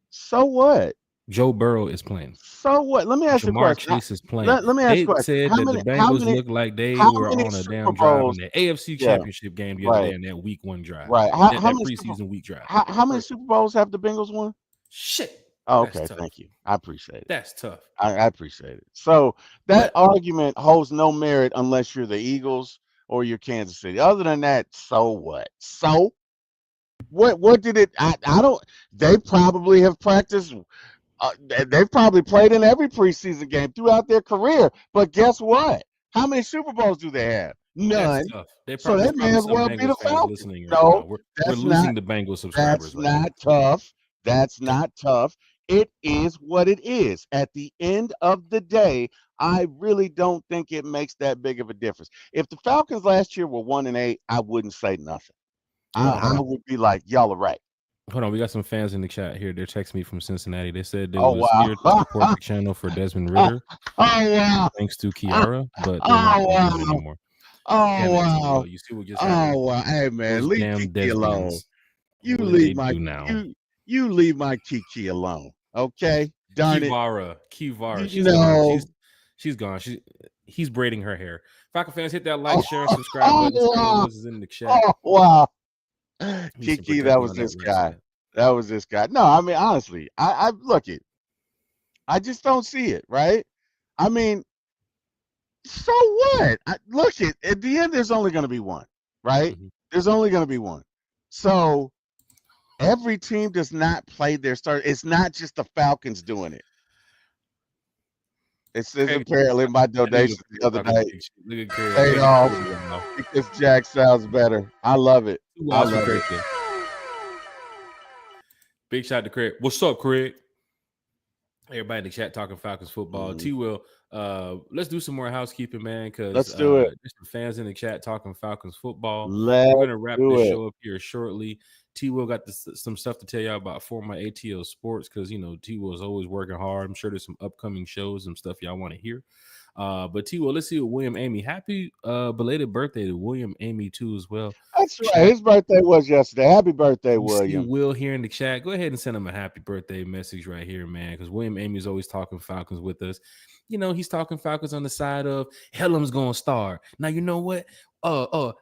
B: So what?
A: Joe Burrow is playing.
B: So what? Let me ask you a
A: Jamar
B: question.
A: Chase is playing.
B: Let me ask you
A: They
B: a question.
A: said that the
B: How
A: Bengals
B: many
A: looked like they
B: how
A: were
B: many
A: on a
B: Super
A: damn drive in
B: Bowls?
A: the AFC
B: Yeah.
A: Championship game the other day
B: Right.
A: in that week one drive,
B: Right.
A: that preseason week drive.
B: How many Super Bowls have the Bengals won?
A: Shit,
B: Oh,
A: that's
B: okay.
A: tough.
B: Thank you. I appreciate it.
A: That's tough.
B: I appreciate it. So that
A: But
B: argument holds no merit unless you're the Eagles or you're Kansas City. Other than that, so what? So what did it? I don't. They probably have practiced. They've probably played in every preseason game throughout their career. But guess what? How many Super Bowls do they have?
A: that's
B: None.
A: tough.
B: So
A: There's
B: they may
A: probably
B: as
A: some
B: well be the
A: Bengals fans
B: Falcons.
A: listening right
B: No,
A: now. We're
B: that's not.
A: losing the Bengals
B: That's
A: subscribers right now.
B: not tough. That's
A: Okay.
B: not tough. It is what it is. At the end of the day, I really don't think it makes that big of a difference. If the Falcons last year were 1-8, I wouldn't say nothing.
A: Hold
B: I
A: on.
B: would be like, y'all are right.
A: Hold on. We got some fans in the chat here. They're texting me from Cincinnati. They said they
B: Oh
A: was
B: wow.
A: here to support the channel for Desmond
B: Oh
A: Ritter,
B: wow.
A: thanks to Kiara, but they're not
B: Oh
A: going to do it
B: wow.
A: anymore.
B: Oh
A: Damn it, T.
B: wow.
A: Will. You see what just happened?
B: Oh wow. Hey man,
A: Those
B: leave
A: damn
B: Kiki alone.
A: Desbians.
B: You
A: What did
B: leave
A: they
B: my
A: do now?
B: you leave my Kiki alone. Okay? Darn it.
A: Kivara,
B: You
A: she's gone.
B: know.
A: She's gone. He's braiding her hair. Falcon fans, hit that like,
B: Oh,
A: share, and subscribe
B: oh
A: button. Sterling
B: wow.
A: Woods is in the chat.
B: Oh wow.
A: He's super
B: Kiki, that
A: jumpy
B: was
A: on that
B: this
A: right
B: guy.
A: side.
B: That was this guy. No, I mean honestly, I look it. I just don't see it, right? I mean, so what? Look it. At the end, there's only going to be one, right?
A: Mhm.
B: There's only going to be one. So every team does not play their start. It's not just the Falcons doing it. It's
A: Craig,
B: apparently my
A: I knew
B: donation the other
A: talking
B: night
A: big shit. Look at Craig.
B: paid
A: Craig is
B: off
A: crazy right now.
B: because Jack sounds better. I love it.
A: Two
B: I
A: happy
B: love it.
A: birthday. Big shout to Craig. What's up, Craig? Everybody in the chat talking Falcons football.
B: Mhm.
A: T Will, let's do some more housekeeping, man, because
B: Let's do it.
A: there's some fans in the chat talking Falcons football. We're
B: Let's
A: gonna wrap
B: do
A: this
B: it.
A: show up here shortly. T Will got some stuff to tell y'all about for my ATL Sports because T Will is always working hard. I'm sure there's some upcoming shows and stuff y'all want to hear. But T Will, let's see what William Amy. Happy belated birthday to William Amy too as well.
B: That's right.
A: Chat.
B: His birthday was yesterday. Happy birthday,
A: You see
B: William.
A: Will here in the chat. Go ahead and send him a happy birthday message right here, man. Because William Amy is always talking Falcons with us. He's talking Falcons on the side of Hellam's gonna start. Now you know what?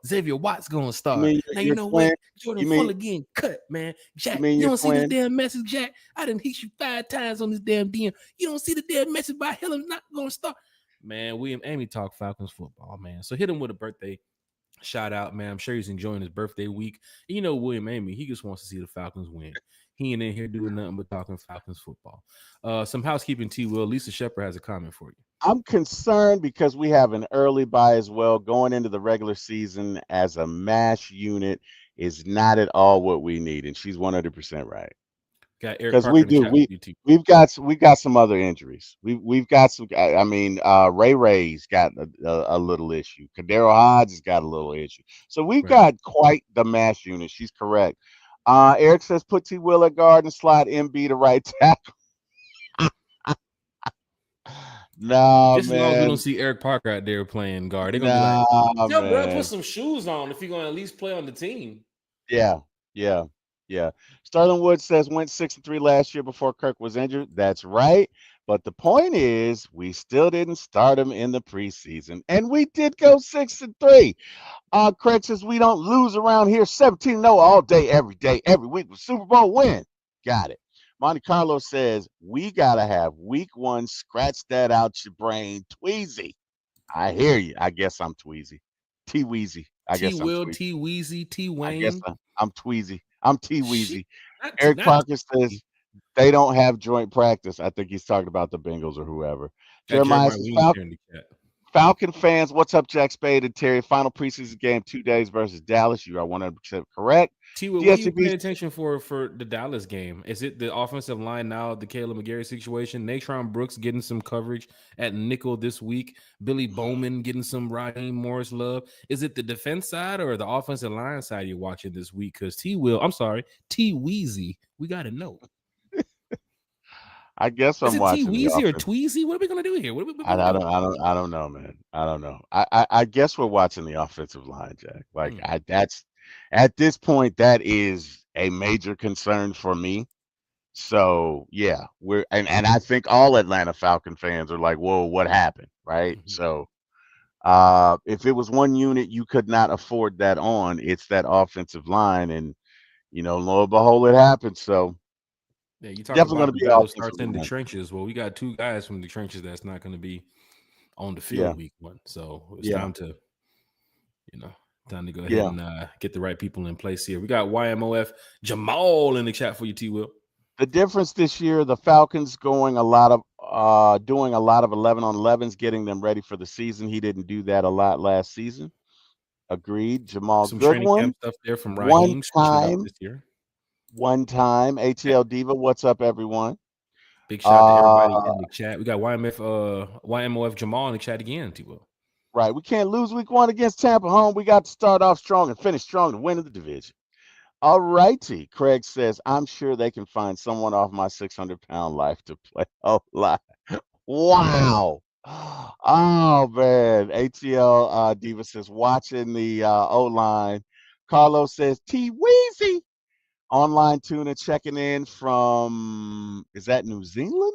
A: Xavier Watts gonna
B: You
A: start.
B: mean
A: Now you
B: your
A: know
B: twin?
A: what? Jordan
B: You mean
A: Fuller getting cut, man.
B: you
A: Jack,
B: mean
A: you
B: your
A: don't see this
B: twin?
A: damn message, Jack. I didn't hit you 5 times on this damn DM. You don't see the damn message by Hellam's not gonna start. Man, William Amy talk Falcons football, man. So hit him with a birthday shout out, man. I'm sure he's enjoying his birthday week. And William Amy, he just wants to see the Falcons win. He ain't in here doing nothing but talking Falcons football. Some housekeeping, T. Will. Lisa Shepard has a comment for you.
B: I'm concerned because we have an early buy as well. Going into the regular season as a mash unit is not at all what we need, and she's 100% right.
A: Got Eric
B: Because
A: Parker
B: we
A: in the
B: do.
A: chat with you, T.
B: We got some other injuries. We've got some. I mean, Ray's got a little issue. Kadero Hodge has got a little issue. So we've
A: Right.
B: got quite the mash unit. She's correct. Eric says put T. Will at guard and slide MB to right tackle. Nah,
A: Just as long as we don't
B: man.
A: see Eric Parker out there playing guard, they're gonna be like,
B: Nah,
A: "Yo, bro, put
B: man.
A: some shoes on if you're gonna at least play on the team."
B: Yeah, yeah, yeah. Sterling Wood says went 6-3 last year before Kirk was injured. That's right. But the point is, we still didn't start him in the preseason, and we did go 6-3. Craig says we don't lose around here 17-0 all day, every week with Super Bowl win. Got it. Monte Carlo says we gotta have week one. Scratch that out your brain, Tweezy. I hear you. I guess I'm Tweezy. T Weezy. I
A: T
B: guess I'm
A: Will,
B: Tweezy.
A: T Weezy, T
B: I guess
A: Wayne.
B: I'm Tweezy. I'm T
A: Shit,
B: Weezy. Eric
A: not
B: Parker says they don't have joint practice. I think he's talking about the Bengals or whoever.
A: got
B: Jeremiah
A: Jeremiah
B: says
A: Williams here in the chat.
B: Falcon fans, what's up, Jack Spade and Terry? Final preseason game 2 days versus Dallas. You are 100% correct.
A: T Will, what are you
B: DSCB,
A: paying attention for the Dallas game? Is it the offensive line now, the Caleb McGarry situation? Natron Brooks getting some coverage at nickel this week. Billy Bowman getting some Raheem Morris love. Is it the defense side or the offensive line side you're watching this week? Because T Weezy, we got to know.
B: I guess
A: Is
B: I'm
A: it T
B: watching the
A: Weezy or
B: offense.
A: Tweezy? What are we gonna do here? What
B: I,
A: we
B: I
A: doing?
B: don't, I don't, I don't know, man. I don't know. I guess we're watching the offensive line, Jack. Like,
A: Hmm.
B: that's at this point, that is a major concern for me. So yeah, and I think all Atlanta Falcon fans are like, whoa, what happened? Right.
A: Mhm.
B: So if it was one unit you could not afford that on, it's that offensive line. And lo and behold, it happened. So
A: Yeah, you talk
B: definitely
A: about
B: going
A: the
B: to be
A: battle
B: offensive
A: starts in the
B: line.
A: trenches. Well, we got two guys from the trenches that's not going to be on the
B: Yeah.
A: field week one. So it's
B: Yeah.
A: time to, you know, time to go ahead
B: Yeah.
A: and get the right people in place here. We got YMOF Jamal in the chat for you, T Will.
B: The difference this year, the Falcons going a lot of doing a lot of 11 on 11s, getting them ready for the season. He didn't do that a lot last season. Agreed. Jamal
A: Some training
B: Goodwin,
A: camp stuff there from
B: one
A: Raheem switching it up
B: time,
A: this year.
B: one time.
A: Hey,
B: ATL Diva, what's up, everyone?
A: big shout out to everybody
B: Uh,
A: in the chat. We got YMOF Jamal in the chat again, T Will.
B: right. We can't lose week one against Tampa home. We got to start off strong and finish strong to win the division. All righty. Craig says, I'm sure they can find someone off my 600-pound life to play. Oh, lie. Wow. Oh man. ATL Diva says watching the O line. Carlos says T Weezy. Online tuna checking in from, is that New Zealand?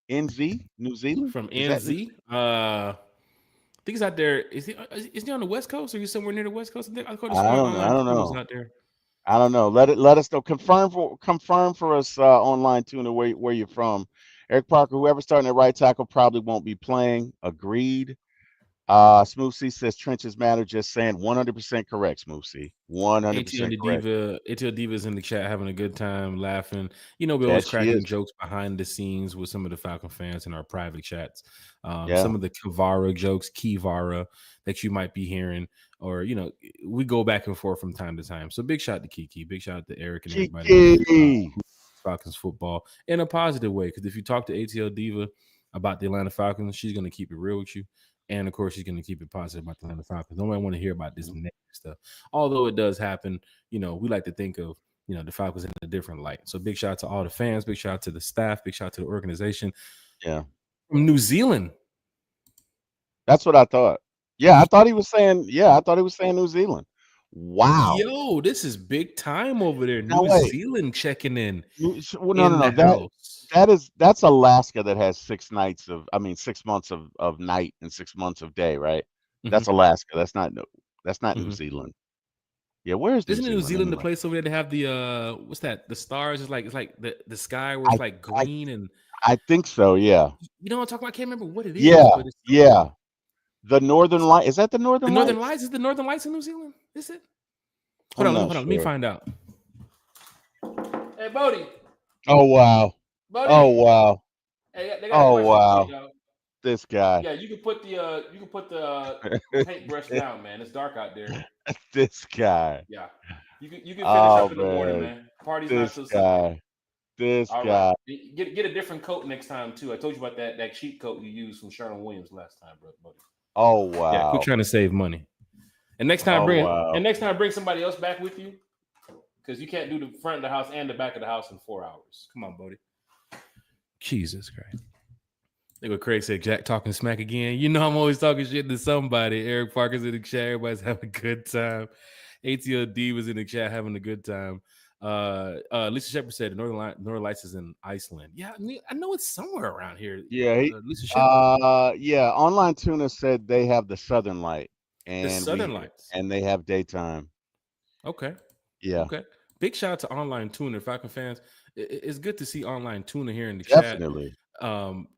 B: NZ? New Zealand?
A: From
B: Is that New
A: NZ. I think he's out there. Is he on the West Coast or is he somewhere near the West Coast? I could have sworn
B: I don't
A: Tuna was
B: know.
A: out there.
B: I don't know. Let us know. Confirm for us online tuna where you're from. Eric Parker, whoever's starting at right tackle probably won't be playing. Agreed. Smooth C says trenches matter. Just saying, 100% correct. Smooth C,
A: ATL
B: 100% correct.
A: Diva, ATL Diva's in the chat having a good time, laughing. You know, we're always
B: That she
A: cracking
B: is.
A: jokes behind the scenes with some of the Falcon fans in our private chats.
B: Yeah,
A: Some of the Kivara jokes, Kivara, that you might be hearing, or we go back and forth from time to time. So big shout to Kiki, big shout out to Eric and everybody
B: Kiki.
A: who Falcons football in a positive way. Because if you talk to ATL Diva about the Atlanta Falcons, she's going to keep it real with you. And of course, she's going to keep it positive about the Atlanta Falcons. Nobody want to hear about this
B: Mhm.
A: negative stuff. Although it does happen, we like to think of the Falcons in a different light. So big shout out to all the fans, big shout out to the staff, big shout out to the organization
B: Yeah,
A: from New Zealand.
B: that's what I thought. Yeah, I thought he was saying. Yeah, I thought he was saying New Zealand. Wow.
A: Yo, this is big time over there.
B: Now
A: New
B: wait.
A: Zealand checking in
B: Well, no, no,
A: in the
B: no.
A: house.
B: That's Alaska that has 6 nights of. I mean, 6 months of night and 6 months of day, right? That's
A: Mm-hmm.
B: Alaska. That's not New
A: Mm-hmm.
B: Zealand. Yeah, where is New
A: Isn't New
B: Zealand
A: Zealand the
B: anyway?
A: place over there to have the what's that? The stars is like it's like the sky where it's
B: I
A: like
B: I
A: green and
B: I think so. Yeah.
A: you know what I'm talking about? I can't remember what it is,
B: Yeah.
A: but it's something.
B: Yeah. The Northern Light. Is that the
A: The
B: Northern
A: Northern
B: Lights?
A: Lights is the Northern Lights in New Zealand. Is it?
B: I'm not
A: Hold on. Let me
B: sure.
A: find out. Hey, Bodie.
B: Oh wow. Oh
A: Bodie.
B: wow.
A: Hey, they got a
B: Oh
A: question for you,
B: wow.
A: dog.
B: This guy.
A: Yeah, you can put the paintbrush down, man. It's dark out there.
B: This guy.
A: Yeah. You can finish
B: Oh
A: up in the morning,
B: man.
A: man. Party's not
B: This
A: till Sunday.
B: guy. This
A: All right.
B: guy.
A: Get a different coat next time too. I told you about that cheap coat you used from Sherman Williams last time, bro, buddy.
B: Oh
A: Yeah, quit
B: wow.
A: trying to save money. And
B: Oh wow.
A: next time bring somebody else back with you. Because you can't do the front of the house and the back of the house in 4 hours. Come on, buddy. Jesus Christ. Look what Craig said, Jack talking smack again. You know I'm always talking shit to somebody. Eric Parker's in the chat. Everybody's having a good time. ATLD was in the chat having a good time. Lisa Shepard said the Northern Lights is in Iceland. Yeah, I know it's somewhere around here.
B: Yeah.
A: Lisa Shepard.
B: Yeah. Online Tuna said they have the Southern Light,
A: The
B: and
A: Southern Lights.
B: they have daytime.
A: Okay.
B: Yeah.
A: Okay. Big shout out to Online Tuner, Falcon fans. It's good to see Online Tuner here in the chat.
B: Definitely.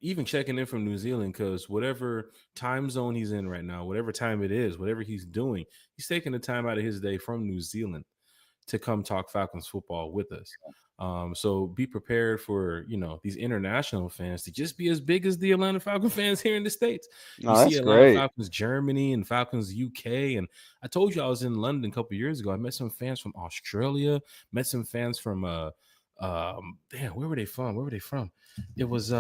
A: Even checking in from New Zealand, because whatever time zone he's in right now, whatever time it is, whatever he's doing, he's taking the time out of his day from New Zealand to come talk Falcons football with us. So be prepared for, these international fans to just be as big as the Atlanta Falcon fans here in the States. You
B: No,
A: see
B: that's
A: Atlanta
B: great.
A: Falcons Germany and Falcons UK. And I told you I was in London a couple years ago. I met some fans from Australia, met some fans from damn, where were they from? Where were they from? It was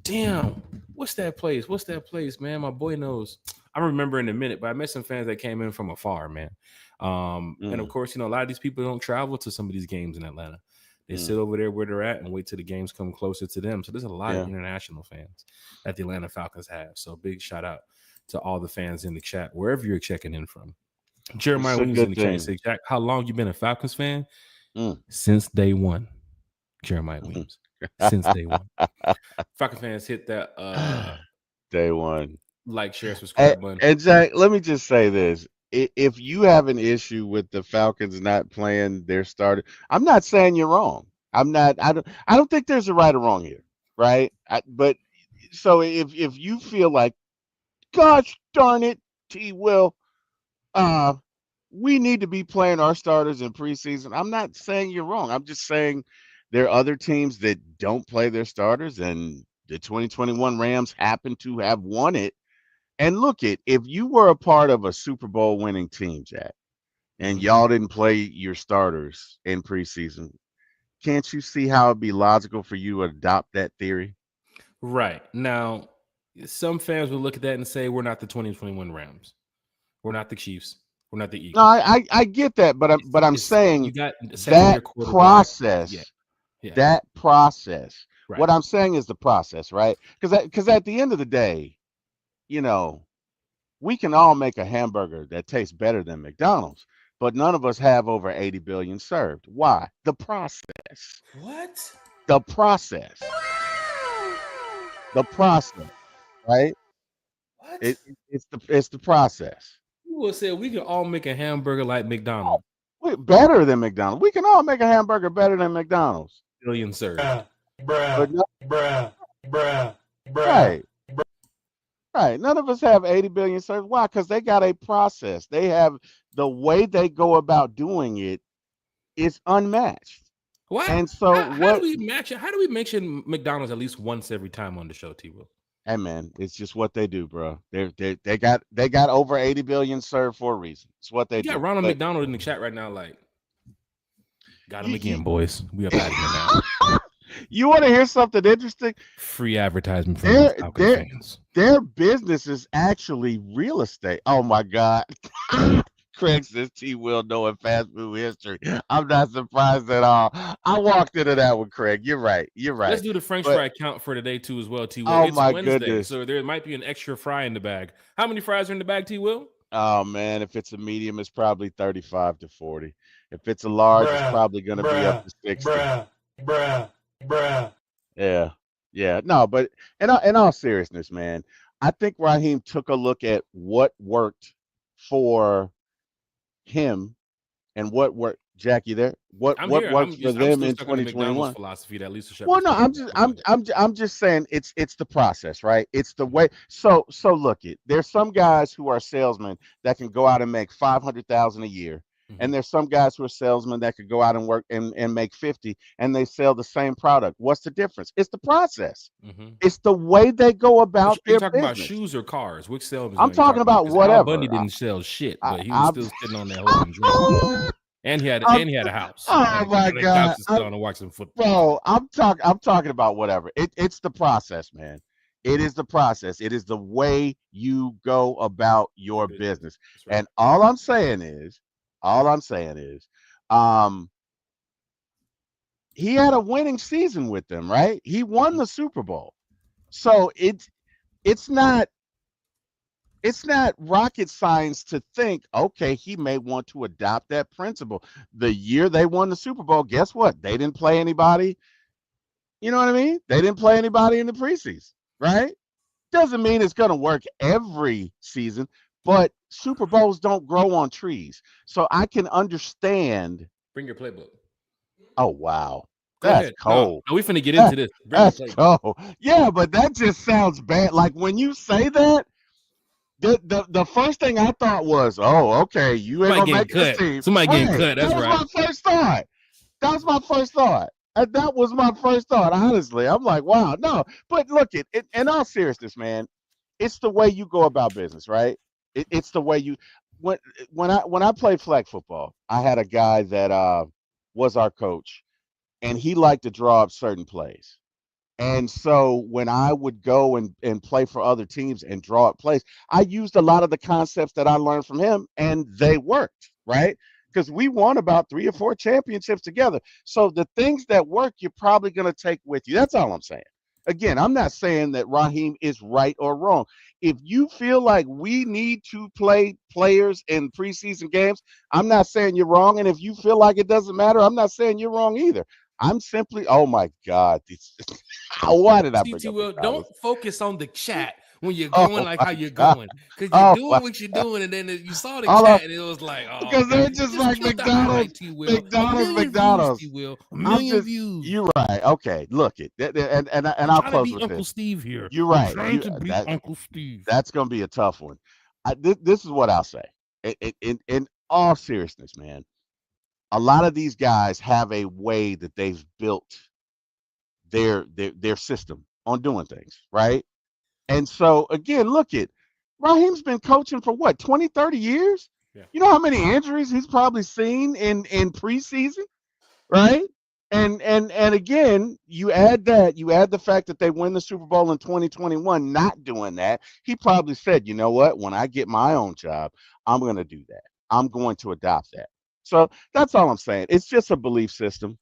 A: damn, what's that place? What's that place, man? My boy knows. I remember in a minute, but I met some fans that came in from afar, man. And of
B: Mm,
A: course, a lot of these people don't travel to some of these games in Atlanta. They
B: mm,
A: sit over there where they're at and wait till the games come closer to them. So there's a lot of
B: yeah,
A: international fans that the Atlanta Falcons have. So big shout out to all the fans in the chat, wherever you're checking in from.
B: it's
A: Jeremiah
B: a
A: Williams in
B: good
A: the chat. He
B: thing.
A: said, Jack, how long you been a Falcons fan?
B: Mm.
A: Since day one. Jeremiah Williams. Since day one. Falcon fans, hit that
B: Day one.
A: like, share,
B: And,
A: subscribe button.
B: and Jack, let me just say this. If you have an issue with the Falcons not playing their starter, I'm not saying you're wrong. I don't think there's a right or wrong here, right? But so if you feel like, gosh darn it, T Will, uh, we need to be playing our starters in preseason. I'm not saying you're wrong. I'm just saying there are other teams that don't play their starters, and the 2021 Rams happen to have won it. And look, if you were a part of a Super Bowl winning team, Jack, and
A: Mm-hmm.
B: y'all didn't play your starters in preseason, can't you see how it'd be logical for you to adopt that theory?
A: Right. Now, some fans will look at that and say, we're not the 2021 Rams. We're not the Chiefs. We're not the
B: No,
A: Eagles.
B: I get that, but I'm
A: You
B: saying
A: got a second year
B: that
A: quarterback. Yeah.
B: process,
A: Yeah.
B: that process.
A: Right.
B: What I'm saying is the process, right? Because at the end of the day, you know, we can all make a hamburger that tastes better than McDonald's, but none of us have over 80 billion served. Why? The process.
A: What?
B: The process. The process, right?
A: What?
B: It's the process.
A: People said we can all make a hamburger like McDonald's.
B: We're better than McDonald's. We can all make a hamburger better than McDonald's.
A: Billion served.
B: But no, right, right. None of us have 80 billion served. Why? Because they got a process. They have the way they go about doing it is unmatched.
A: What?
B: And so
A: How do
B: what
A: we match it? How do we mention McDonald's at least once every time on the show, T Will?
B: hey man, it's just what they do, bro. They got over 80 billion served for a reason. It's what they
A: You got
B: do.
A: Ronald
B: But
A: McDonald in the chat right now, like, got him
B: you
A: again, boys. We up out of here now.
B: you want to hear something interesting?
A: Free advertisement from these
B: Their
A: Falcons
B: their
A: fans.
B: their business is actually real estate. Oh my God. Craig says T will know in fast food history. I'm not surprised at all. I walked into that one, Craig. You're right. You're
A: Let's
B: right.
A: do the French
B: But
A: fry count for today too, as well, T Will.
B: oh
A: It's
B: my
A: Wednesday,
B: goodness.
A: so there might be an extra fry in the bag. How many fries are in the bag, T Will?
B: Oh man, if it's a medium, it's probably 35 to 40. If it's a large, it's probably gonna be up to 60. Yeah. Yeah. No, but in all seriousness, man, I think Raheem took a look at what worked for him and what worked. Jackie, there. What
A: I'm
B: what
A: here.
B: worked for
A: I'm
B: them
A: still
B: in
A: stuck on the McDonald's
B: 2021?
A: philosophy that Lisa
B: Well,
A: Shepard's
B: no,
A: talking
B: I'm
A: about.
B: just
A: But go
B: I'm just saying it's the process, right? It's the way. So look it. There's some guys who are salesmen that can go out and make 500,000 a year,
A: ahead.
B: and there's some guys who are salesmen that could go out and work and make 50, and they sell the same product. What's the difference? It's the process.
A: Mm-hmm.
B: It's the way they go
A: Are
B: about
A: you
B: their
A: talking about
B: business.
A: shoes or cars? Which salesman
B: I'm
A: are you
B: talking
A: talking about?
B: about
A: Because Al Bundy
B: whatever.
A: didn't sell shit,
B: I,
A: but he was
B: I'm,
A: still sitting on that holding drink. And
B: I'm,
A: he had a house
B: oh my
A: and a couch
B: God.
A: to sit on and watch some football.
B: Bro, I'm talking about whatever. It's the process, man. It is the process. It is the way you go about
A: Your
B: your
A: business.
B: business.
A: That's right.
B: And all I'm saying is, um, he had a winning season with them, right? He won the Super Bowl. So it's not it's not rocket science to think, okay, he may want to adopt that principle. The year they won the Super Bowl, guess what? They didn't play anybody. You know what I mean? They didn't play anybody in the preseason, right? Doesn't mean it's going to work every season, but Super Bowls don't grow on trees. So I can understand.
A: Bring your playbook.
B: Oh wow,
A: Go
B: that's
A: ahead. No,
B: cold.
A: no, we finna get into
B: That,
A: this. Bring your
B: that's
A: playbook.
B: cold. Yeah, but that just sounds bad. Like when you say that, the first thing I thought was, oh, okay, you ain't
A: Somebody
B: gonna
A: getting
B: make this
A: cut.
B: team.
A: Somebody getting
B: Right.
A: cut.
B: That
A: That's
B: was
A: right.
B: my first thought. That was my first thought. That was my first thought. Honestly, I'm like, wow, no. But look, in all seriousness, man, it's the way you go about business, right? It's the way you when when I played flag football, I had a guy that was our coach, and he liked to draw up certain plays. And so when I would go and play for other teams and draw up plays, I used a lot of the concepts that I learned from him, and they worked, right? Because we won about 3 or 4 championships together. So the things that work, you're probably going to take with you. That's all I'm saying. Again, I'm not saying that Raheem is right or wrong. If you feel like we need to play players in preseason games, I'm not saying you're wrong. And if you feel like it doesn't matter, I'm not saying you're wrong either. I'm simply, oh my God, why did I
A: See,
B: bring
A: T.
B: up
A: Will, don't
B: McDonald's?
A: focus on the chat when you're going
B: Oh
A: like how
B: my
A: you're
B: God.
A: going, because you're
B: Oh my
A: doing what you're
B: God.
A: doing, and then you saw the
B: All
A: chat,
B: of,
A: and it was like, oh,
B: because
A: okay,
B: they're just
A: just
B: like
A: click the highlight,
B: McDonald's,
A: T. Will. A
B: McDonald's,
A: million views,
B: McDonald's.
A: T. Will. A
B: I'm
A: million
B: just,
A: views.
B: you're right. Okay, look it, and
A: I'm
B: I'll
A: trying to
B: close
A: be
B: with
A: Uncle
B: this.
A: Steve here.
B: You're
A: I'm
B: right.
A: trying to be Uncle Steve.
B: That's gonna be a tough one. This is what I'll say. In all seriousness, man, a lot of these guys have a way that they've built their system on doing things, right? And so again, look at Raheem's been coaching for what, 20, 30 years?
A: Yeah,
B: You know how many injuries he's probably seen in preseason, right? And again, you add the fact that they win the Super Bowl in 2021 not doing that. He probably said, "You know what? When I get my own job, I'm going to do that. I'm going to adopt that." So that's all I'm saying. It's just a belief system.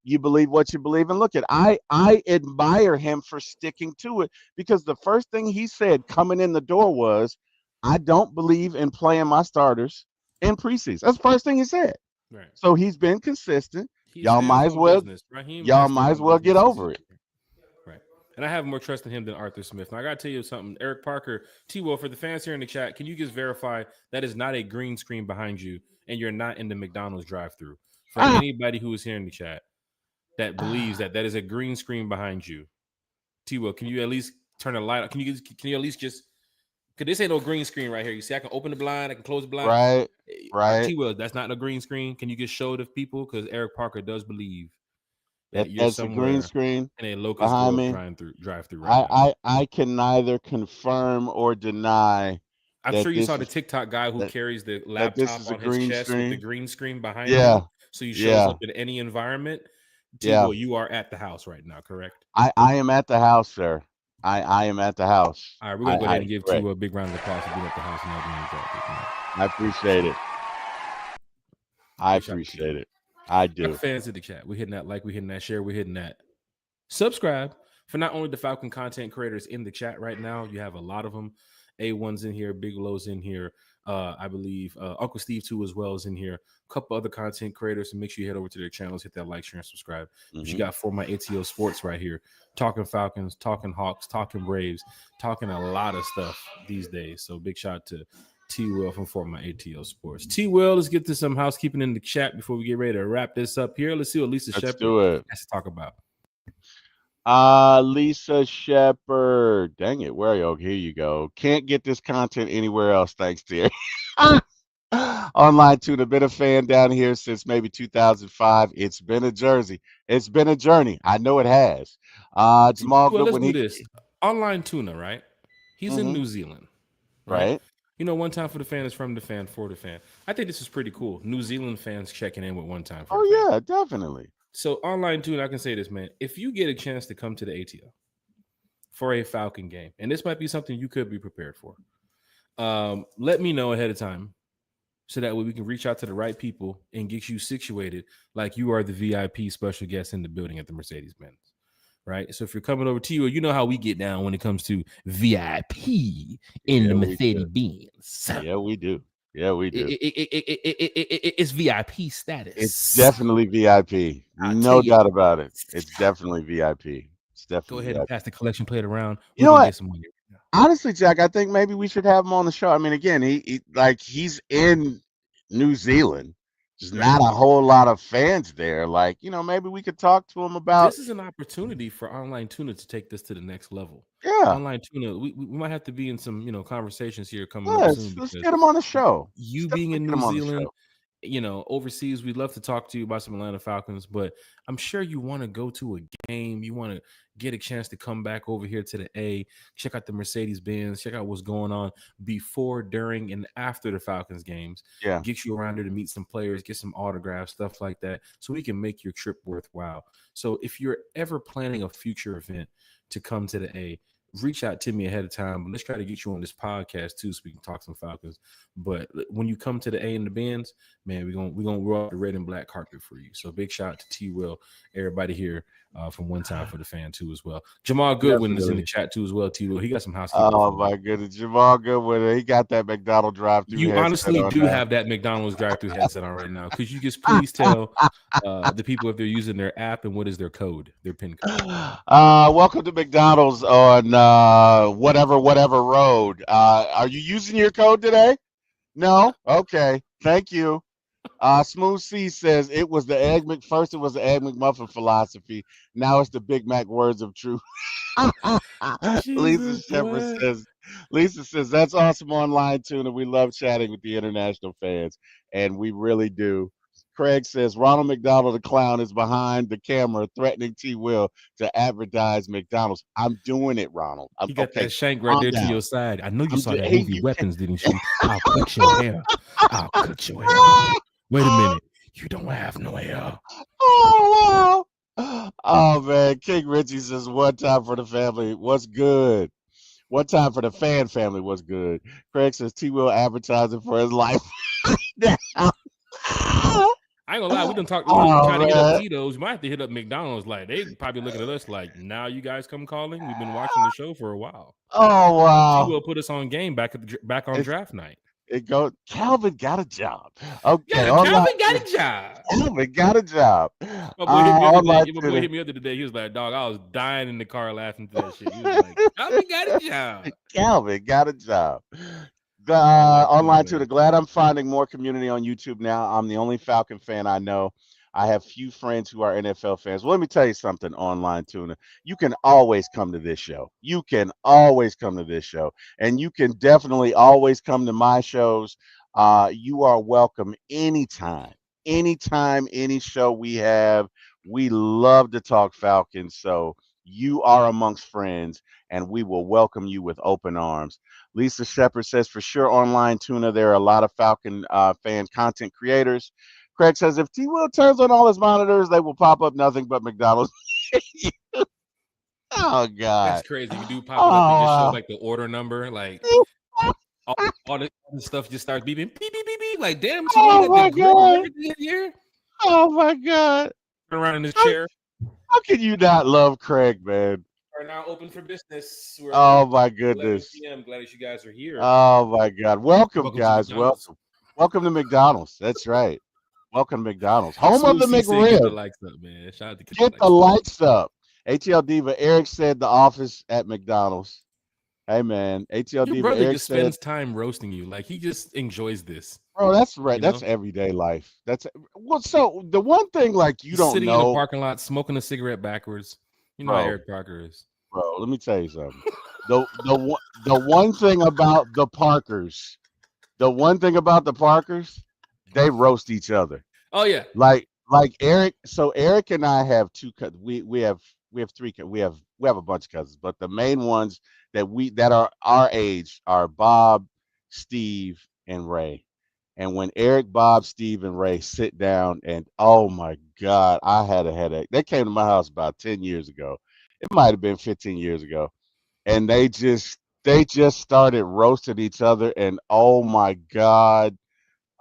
B: You believe what you believe, and look at I admire him for sticking to it, because the first thing he said coming in the door was, "I don't believe in playing my starters in preseason." That's the first thing he said.
A: right.
B: So he's been consistent.
A: He
B: Y'all
A: stands
B: might as
A: on
B: well
A: business. Raheem
B: y'all
A: has
B: might
A: stood
B: as
A: on
B: well get
A: business since he's
B: over it.
A: been here. Right. And I have more trust in him than Arthur Smith. Now I gotta tell you something. Eric Parker, T Will, for the fans here in the chat, can you just verify that is not a green screen behind you and you're not in the McDonald's drive-through? For
B: Ah,
A: anybody who is here in the chat that believes
B: ah,
A: that that is a green screen behind you, T Will, can you at least turn a light on? Can you at least just, because this ain't no green screen right here. You see, I can open the blind, I can close the blind.
B: right, right.
A: T Will, that's not no green screen. Can you just show the people? Because Eric Parker does believe that you're
B: That's a green
A: somewhere
B: screen
A: in a Locust
B: behind
A: Grove
B: me.
A: drive through right
B: I,
A: now.
B: I I can neither confirm or deny
A: I'm sure
B: that
A: you saw
B: this
A: the
B: is
A: TikTok guy who
B: that
A: carries the
B: that this
A: laptop
B: is a
A: on his
B: green
A: chest with the
B: screen.
A: green screen behind him,
B: Yeah,
A: so he shows
B: yeah,
A: up in any environment. T.
B: yeah.
A: Will, you are at the house right now, correct?
B: I am at the house, sir. I am at the house.
A: All right, we're gonna go ahead and
B: I
A: give T.
B: correct.
A: Will a big round of applause for being at the house and not being interrupted tonight.
B: I appreciate it. I
A: Big shout out to T. Will.
B: appreciate it. I
A: Our
B: do.
A: fans in the chat, we're hitting that like, we're hitting that share, we're hitting that subscribe for not only the Falcon content creators in the chat right now. You have a lot of them. A1's in here, Big Low's in here. I believe Uncle Steve too as well is in here. A couple other content creators, and make sure you head over to their channels, hit that like, share, and subscribe. But you
B: Hmm.
A: got For My ATO Sports right here, talking Falcons, talking Hawks, talking Braves, talking a lot of stuff these days. So big shout out to T Will from For My ATO Sports. T Will, let's get to some housekeeping in the chat before we get ready to wrap this up here. Let's see what Lisa
B: Let's
A: Shepard
B: do it.
A: has to talk about.
B: Lisa Shepard. Dang it, where are you? Here you go. Can't get this content anywhere else, thanks, dear. Online tuna, been a fan down here since maybe 2005. It's been a jersey. It's been a journey. I know it has. Jamal
A: Well, let's
B: Goodwin,
A: do this. Online tuna, right? He's in
B: hmm
A: New Zealand, right?
B: right?
A: You know, one time for the fan is from the fan for the fan. I think this is pretty cool. New Zealand fans checking in with one time for the
B: Oh
A: fan.
B: yeah, definitely.
A: So online tuna, I can say this, man. If you get a chance to come to the ATO for a Falcon game, and this might be something you could be prepared for, let me know ahead of time so that way we can reach out to the right people and get you situated like you are the VIP special guest in the building at the Mercedes-Benz. Right. So if you're coming over to you, you know how we get down when it comes to VIP in
B: Yeah,
A: the
B: we
A: Mercedes
B: do.
A: Benz.
B: Yeah, we do. Yeah, we do.
A: It's VIP
B: It's
A: status.
B: definitely VIP.
A: I'll tell
B: No
A: you.
B: doubt about it. It's definitely VIP. It's
A: Go
B: definitely
A: ahead and
B: VIP.
A: pass the collection plate around.
B: You
A: We're
B: know
A: gonna
B: what?
A: get some money.
B: Honestly, Jack, I think maybe we should have him on the show. I mean, again, he like he's in New Zealand. There's
A: Right.
B: not a whole lot of fans there. Like, maybe we could talk to them about,
A: This is an opportunity for online tuna to take this to the next level.
B: yeah,
A: Online tuna, we might have to be in some conversations here coming up soon
B: let's
A: because
B: get them on the show. Let's
A: you being
B: definitely
A: in
B: get
A: New
B: them on the
A: Zealand,
B: show.
A: overseas, we'd love to talk to you about some Atlanta Falcons, but I'm sure you want to go to a game. You want to get a chance to come back over here to the A, check out the Mercedes Benz, check out what's going on before, during, and after the Falcons games.
B: Yeah.
A: Get you around there to meet some players, get some autographs, stuff like that, so we can make your trip worthwhile. So if you're ever planning a future event to come to the A, reach out to me ahead of time. But let's try to get you on this podcast too, so we can talk some Falcons. But when you come to the A and the Benz, man, we're gonna roll out the red and black carpet for you. So big shout out to T Will, everybody here from One Time for the Fan too as well. Jamal Goodwin is in the
B: Definitely.
A: chat too as well. T Will, he got some housekeeping
B: Oh
A: for you.
B: my goodness, Jamal Goodwin, he got that McDonald drive-through
A: You
B: headset
A: honestly
B: on
A: do
B: now.
A: have that McDonald's drive-through headset on right now. Could you just please tell the people if they're using their app and what is their code, their PIN code?
B: Welcome to McDonald's on whatever road. Are you using your code today? No? Okay. Thank you. Smooth C says it was the first it was the Egg McMuffin philosophy. Now it's the Big Mac words of truth. Lisa
A: Jesus,
B: Shepard
A: boy.
B: says that's awesome online tuna. We love chatting with the international fans, and we really do. Craig says Ronald McDonald the clown is behind the camera threatening T Will to advertise McDonald's. I'm doing it, Ronald.
A: He got
B: Okay,
A: that shank right
B: calm
A: there to
B: down.
A: your side. I know you
B: I'm
A: saw
B: doing.
A: that
B: Hey,
A: movie
B: you
A: Weapons, didn't you? I'll cut your
B: can't.
A: hair. I'll cut your hair. Wait a minute. You don't have no hair.
B: Oh wow! Oh man, King Richie says one time for the family. What's good? One time for the fan family. What's good? Craig says T Will advertising for his life.
A: I ain't gonna lie, we done talked. We done
B: Oh
A: tried to hit up
B: man!
A: Tito's. We might have to hit up McDonald's. Like they probably looking at us like, now you guys come calling. We've been watching the show for a while.
B: Oh
A: T
B: wow!
A: will put us on game back on
B: It's
A: draft night.
B: it go. Calvin got a job. Okay,
A: Yeah,
B: online.
A: Calvin got a job.
B: Calvin got a job.
A: My boy hit me up
B: Online
A: today. My boy
B: to
A: hit me up today. He was like, "Dog, I was dying in the car laughing to that shit." He was like, "Calvin got a job."
B: Calvin got a job. The
A: I like him,
B: online
A: man.
B: tutor. Glad I'm finding more community on YouTube now. I'm the only Falcon fan I know. I have few friends who are NFL fans. Well, let me tell you something, online tuna. You can always come to this show. You can always come to this show. And you can definitely always come to my shows. You are welcome anytime. Anytime, any show we have. We love to talk Falcons. So you are amongst friends, and we will welcome you with open arms. Lisa Shepard says, for sure, online tuna, there are a lot of Falcon fan content creators. Craig says, if T Will turns on all his monitors, they will pop up nothing but McDonald's. Oh,
A: That's
B: God.
A: crazy. If you do pop it up, it just shows
B: Oh,
A: like the order number, like
B: wow.
A: all this other stuff just starts beeping, beep, beep, beep, beep. Like, damn, T will
B: Oh,
A: got the
B: my
A: grill and
B: God.
A: everything in here.
B: Oh, my God.
A: Turn around in his
B: How,
A: chair.
B: how can you not love Craig, man?
A: Are now open for business. We're open
B: Oh, my
A: 11
B: goodness.
A: p.m. Glad that you guys are here.
B: Oh, my God. Welcome,
A: Welcome to
B: guys.
A: McDonald's.
B: Welcome. Welcome to McDonald's. That's right. Welcome to McDonald's. Home of
A: Smooth
B: the
A: C said, "Get the
B: McRib.
A: likes up, man. Shout out to get the
B: Get the
A: likes up."
B: lights up. ATL Diva Eric said the office at McDonald's. Hey man, ATL
A: Your
B: Diva
A: brother
B: Eric
A: just
B: said,
A: spends time roasting you. Like he just enjoys this.
B: bro, that's right.
A: You
B: That's
A: know,
B: everyday life. That's well. So the one thing like you
A: he's
B: don't
A: sitting in the
B: know,
A: parking lot smoking a cigarette backwards. You know how
B: bro,
A: Eric Parker is.
B: bro. Let me tell you something. The one thing about the Parkers, the one thing about the Parkers, they roast each other.
A: Oh yeah,
B: Like Eric. So Eric and I have we have three. We have a bunch of cousins, but the main ones that are our age are Bob, Steve, and Ray. And when Eric, Bob, Steve, and Ray sit down, and oh my God, I had a headache. They came to my house about 10 years ago. It might have been 15 years ago, and they just started roasting each other. And oh my God!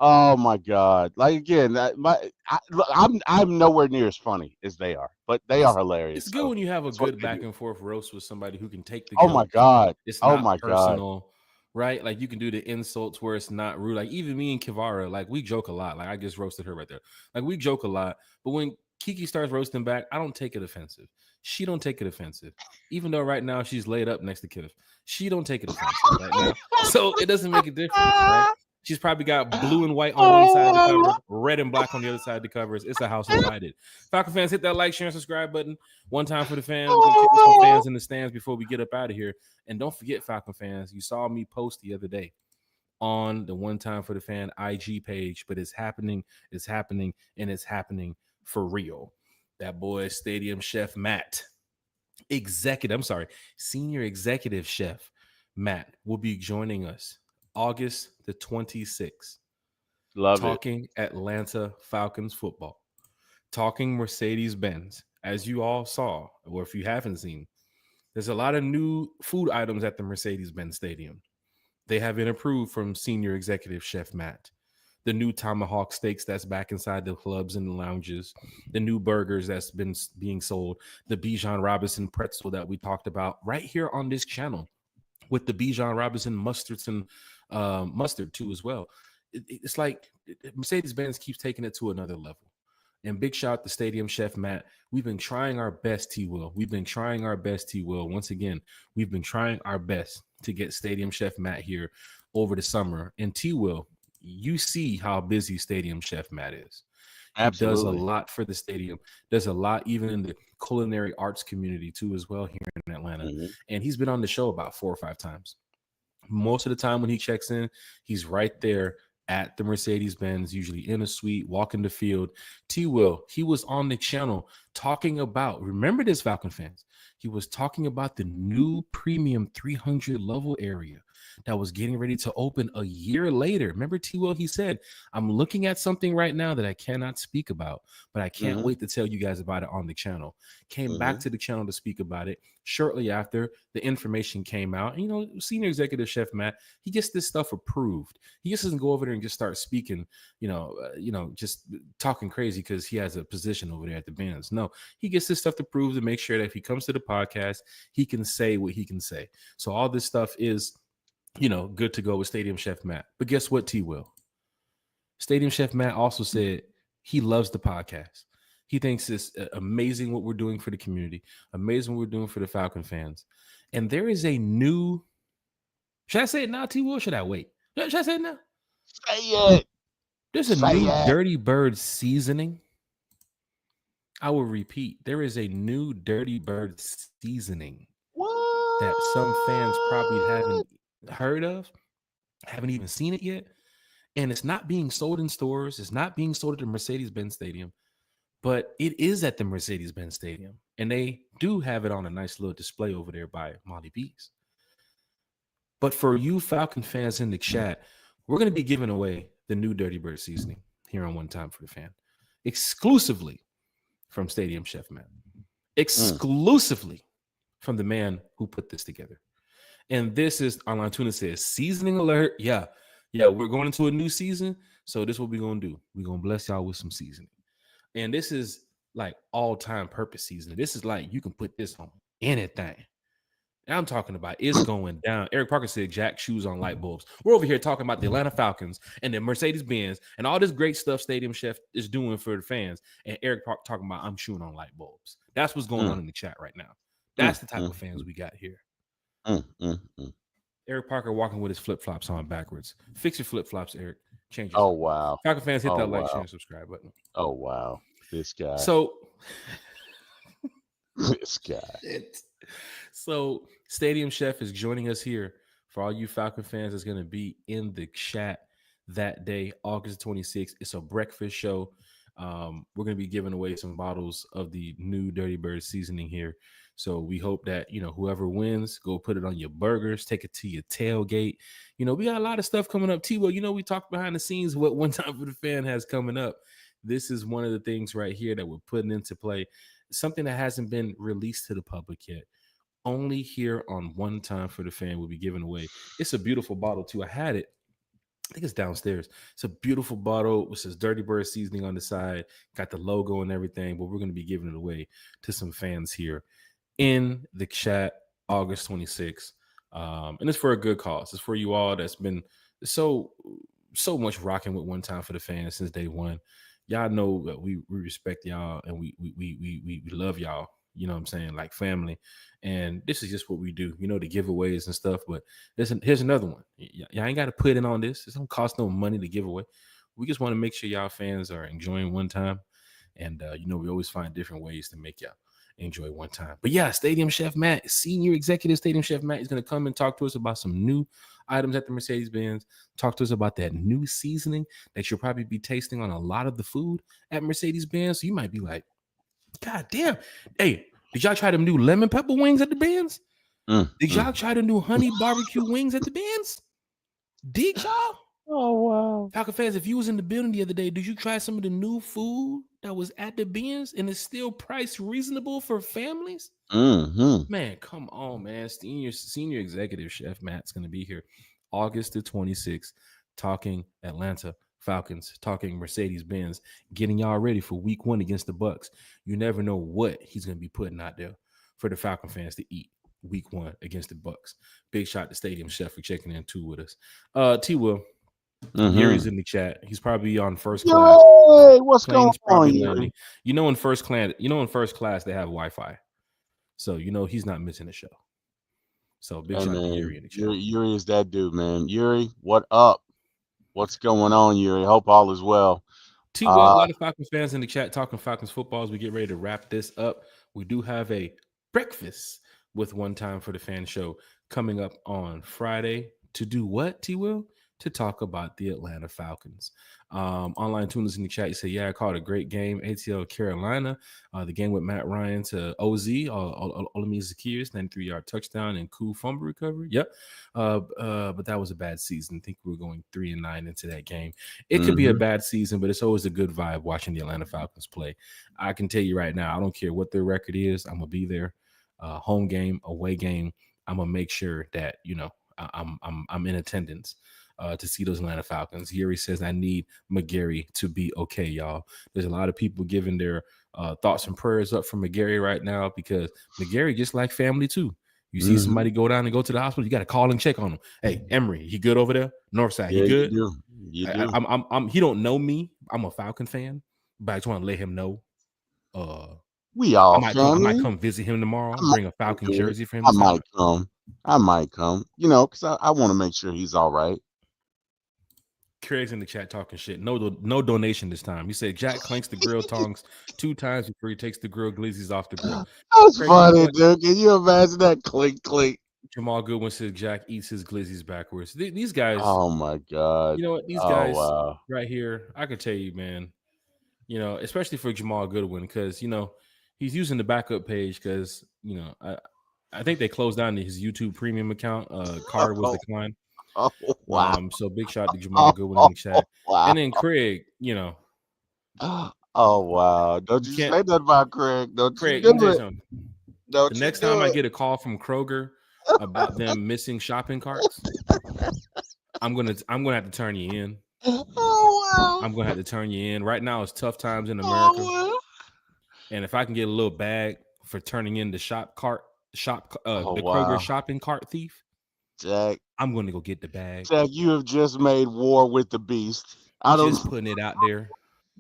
B: Like again, look, I'm nowhere near as funny as they are, but they are
A: it's
B: hilarious.
A: it's good
B: So
A: when you have a
B: that's what
A: good
B: they do.
A: back and forth roast with somebody who can take the
B: Oh my
A: jokes.
B: God!
A: It's
B: Oh
A: not
B: my God!
A: personal, right? Like you can do the insults where it's not rude. Like even me and Kivara, like we joke a lot. Like I just roasted her right there. Like we joke a lot, but when Kiki starts roasting back, I don't take it offensive. She don't take it offensive, even though right now she's laid up next to Kenneth. She don't take it offensive right now, so it doesn't make a difference, right? She's probably got blue and white on one side of the cover, red and black on the other side of the covers. It's a house divided. Falcon fans, hit that like, share, and subscribe button. One time for the fans. We're going to kick with some fans in the stands before we get up out of here. And don't forget, Falcon fans, you saw me post the other day on the One Time for the Fan IG page, but it's happening, and it's happening for real. That boy, Stadium Chef Matt, Senior Executive Chef Matt will be joining us August the 26th.
B: Love it.
A: Talking Atlanta Falcons football, talking Mercedes-Benz. As you all saw, or if you haven't seen, there's a lot of new food items at the Mercedes-Benz Stadium. They have been approved from Senior Executive Chef Matt. The new tomahawk steaks that's back inside the clubs and the lounges, the new burgers that's been being sold, the Bijan Robinson pretzel that we talked about right here on this channel with the Bijan Robinson mustards and mustard too as well. It's like Mercedes-Benz keeps taking it to another level. And big shout to Stadium Chef Matt. We've been trying our best, T-Will. Once again, we've been trying our best to get Stadium Chef Matt here over the summer. And T-Will, you see how busy Stadium Chef Matt is. He does a lot for the stadium, does a lot even in the culinary arts community too as well here in Atlanta. Mm-hmm. And he's been on the show about 4 or 5 times. Most of the time when he checks in, he's right there at the Mercedes-Benz, usually in a suite, walking the field. T-Will, he was on the channel talking about, remember this, Falcon fans, he was talking about the new premium 300 level area that was getting ready to open a year later. Remember, T-Will, he said, I'm looking at something right now that I cannot speak about, but I can't wait to tell you guys about it on the channel. Came back to the channel to speak about it. Shortly after, the information came out. And, you know, Senior Executive Chef Matt, he gets this stuff approved. He just doesn't go over there and just start speaking, just talking crazy because he has a position over there at the Benz. No, he gets this stuff approved to make sure that if he comes to the podcast, he can say what he can say. So all this stuff is, good to go with Stadium Chef Matt. But guess what, T-Will? Stadium Chef Matt also said he loves the podcast. He thinks it's amazing what we're doing for the community, amazing what we're doing for the Falcon fans. And there is a new, should I say it now, T-Will, or should I wait? Should I say it now?
B: Say it.
A: There's a new Dirty Bird seasoning. I will repeat. There is a new Dirty Bird seasoning that some fans probably haven't heard of, haven't even seen it yet. And it's not being sold in stores. It's not being sold at the Mercedes-Benz Stadium, but it is at the Mercedes-Benz Stadium. And they do have it on a nice little display over there by Molly B's. But for you Falcon fans in the chat, we're going to be giving away the new Dirty Bird seasoning here on One Time for the Fan, exclusively from Stadium Chef Matt, exclusively from the man who put this together. And this is, Online Tuna says, seasoning alert. Yeah, we're going into a new season. So this is what we're going to do. We're going to bless y'all with some seasoning. And this is like all-time purpose seasoning. This is like you can put this on anything. And I'm talking about it's going down. Eric Parker said Jack shoes on light bulbs. We're over here talking about the Atlanta Falcons and the Mercedes-Benz and all this great stuff Stadium Chef is doing for the fans. And Eric Parker talking about I'm shoeing on light bulbs. That's what's going on in the chat right now. That's the type of fans we got here. Eric Parker walking with his flip-flops on backwards. Fix your flip-flops, Eric. Change your
B: Oh, wow.
A: Falcon fans, hit that like, share, and subscribe button.
B: Oh, wow. This guy.
A: So,
B: this guy.
A: So, Stadium Chef is joining us here. For all you Falcon fans that's going to be in the chat that day, August 26th. It's a breakfast show. We're going to be giving away some bottles of the new Dirty Bird seasoning here. So we hope that, whoever wins, go put it on your burgers, take it to your tailgate. We got a lot of stuff coming up. T-Will, we talked behind the scenes what One Time for the Fan has coming up. This is one of the things right here that we're putting into play. Something that hasn't been released to the public yet. Only here on One Time for the Fan will be given away. It's a beautiful bottle too. I had it. I think it's downstairs. It's a beautiful bottle with says Dirty Bird seasoning on the side. Got the logo and everything, but we're going to be giving it away to some fans here in the chat August 26th. And it's for a good cause. It's for you all that's been so much rocking with One Time for the Fan since day one. Y'all know that we respect y'all and we love y'all. You know what I'm saying? Like family. And this is just what we do, the giveaways and stuff. But here's another one. Y'all ain't got to put in on this. It don't cost no money to give away. We just want to make sure y'all fans are enjoying one time. And, we always find different ways to make y'all enjoy one time. But yeah, Stadium Chef Matt, Senior Executive Stadium Chef Matt is going to come and talk to us about some new items at the Mercedes-Benz. Talk to us about that new seasoning that you'll probably be tasting on a lot of the food at Mercedes-Benz. So you might be like, God damn. Hey, did y'all try them new lemon pepper wings at the Benz? Did y'all try the new honey barbecue wings at the Benz? Did y'all?
B: Oh, wow.
A: Falcon fans, if you was in the building the other day, did you try some of the new food that was at the Benz and it's still priced reasonable for families? Man, come on, man. Senior Executive Chef Matt's going to be here August the 26th talking Atlanta Falcons, talking Mercedes-Benz, getting y'all ready for week 1 against the Bucks. You never know what he's going to be putting out there for the Falcon fans to eat week 1 against the Bucks. Big shout to Stadium Chef for checking in too with us. T-Will, Yuri's in the chat. He's probably on first class.
B: Yay! What's going
A: Plane's
B: on,
A: probably
B: Yuri?
A: landing. In first class they have Wi-Fi. So he's not missing the show. So big shout to Yuri in the chat.
B: Yuri is that dude, man. Yuri, what up? What's going on, Yuri? Hope all is well.
A: T-Well, a lot of Falcons fans in the chat talking Falcons football as we get ready to wrap this up. We do have a breakfast with One Time for the Fan show coming up on Friday. To do what, T-Will? To talk about the Atlanta Falcons. Online tuners in the chat, you say, yeah, I called a great game. ATL Carolina, the game with Matt Ryan to OZ, Olamide Zaccheaus, 93-yard touchdown and cool fumble recovery. Yep. But that was a bad season. I think we were going 3-9 into that game. It could be a bad season, but it's always a good vibe watching the Atlanta Falcons play. I can tell you right now, I don't care what their record is. I'm going to be there. Home game, away game. I'm going to make sure that, I'm in attendance. To see those Atlanta Falcons. Yuri says, I need McGarry to be okay, y'all. There's a lot of people giving their thoughts and prayers up for McGarry right now because McGarry just like family too. You see somebody go down and go to the hospital, you got to call and check on him. Hey, Emery, he good over there? Northside, he good?
B: You do.
A: I'm he don't know me. I'm a Falcon fan, but I just want to let him know.
B: We all
A: I might come visit him tomorrow, bring a Falcon jersey for him.
B: I might come, because I want to make sure he's all right.
A: Craig's in the chat talking shit. No donation this time. He said Jack clanks the grill tongs 2 times before he takes the grill glizzies off the grill.
B: That's Craig, funny, dude. Can you imagine that? Clink, clink.
A: Jamal Goodwin says Jack eats his glizzies backwards. These guys.
B: Oh my god.
A: You know what? These guys right here. I could tell you, man. Especially for Jamal Goodwin, because he's using the backup page because I think they closed down his YouTube Premium account. Card was declined.
B: Oh, wow.
A: So big shout to Jamal Goodwin in the chat. Wow. And then Craig,
B: Oh wow. Don't you say that about Craig. Don't
A: Craig,
B: you do it.
A: The next time I get a call from Kroger about them missing shopping carts, I'm gonna have to turn you in.
B: Oh wow.
A: I'm gonna have to turn you in. Right now it's tough times in America.
B: Oh, wow.
A: And if I can get a little bag for turning in the Kroger shopping cart thief,
B: Jack,
A: I'm going to go get the bag.
B: Jack, you have just made war with the beast.
A: Just putting it out there,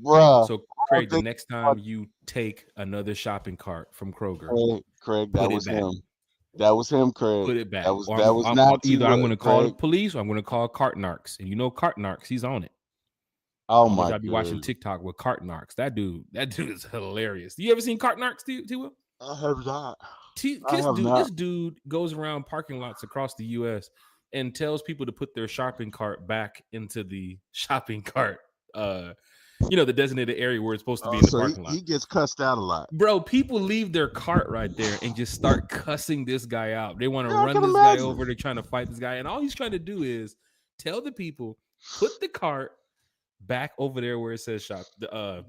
B: bruh.
A: So Craig, the next time you take another shopping cart from Kroger,
B: Craig, that was him. That was him, Craig.
A: Put it back.
B: That was not
A: either I'm going to call the police or I'm going to call Cartnarks, and Cartnarks, he's on it.
B: Oh my god!
A: I'll be watching TikTok with Cartnarks. That dude is hilarious. You ever seen Cartnarks, T-Will?
B: I have not.
A: This dude goes around parking lots across the U.S. and tells people to put their shopping cart back into the shopping cart. The designated area where it's supposed to be in the parking lot.
B: He gets cussed out a lot.
A: Bro, people leave their cart right there and just start cussing this guy out. They want to run this guy over. They're trying to fight this guy. And all he's trying to do is tell the people, put the cart back over there where it says shop. The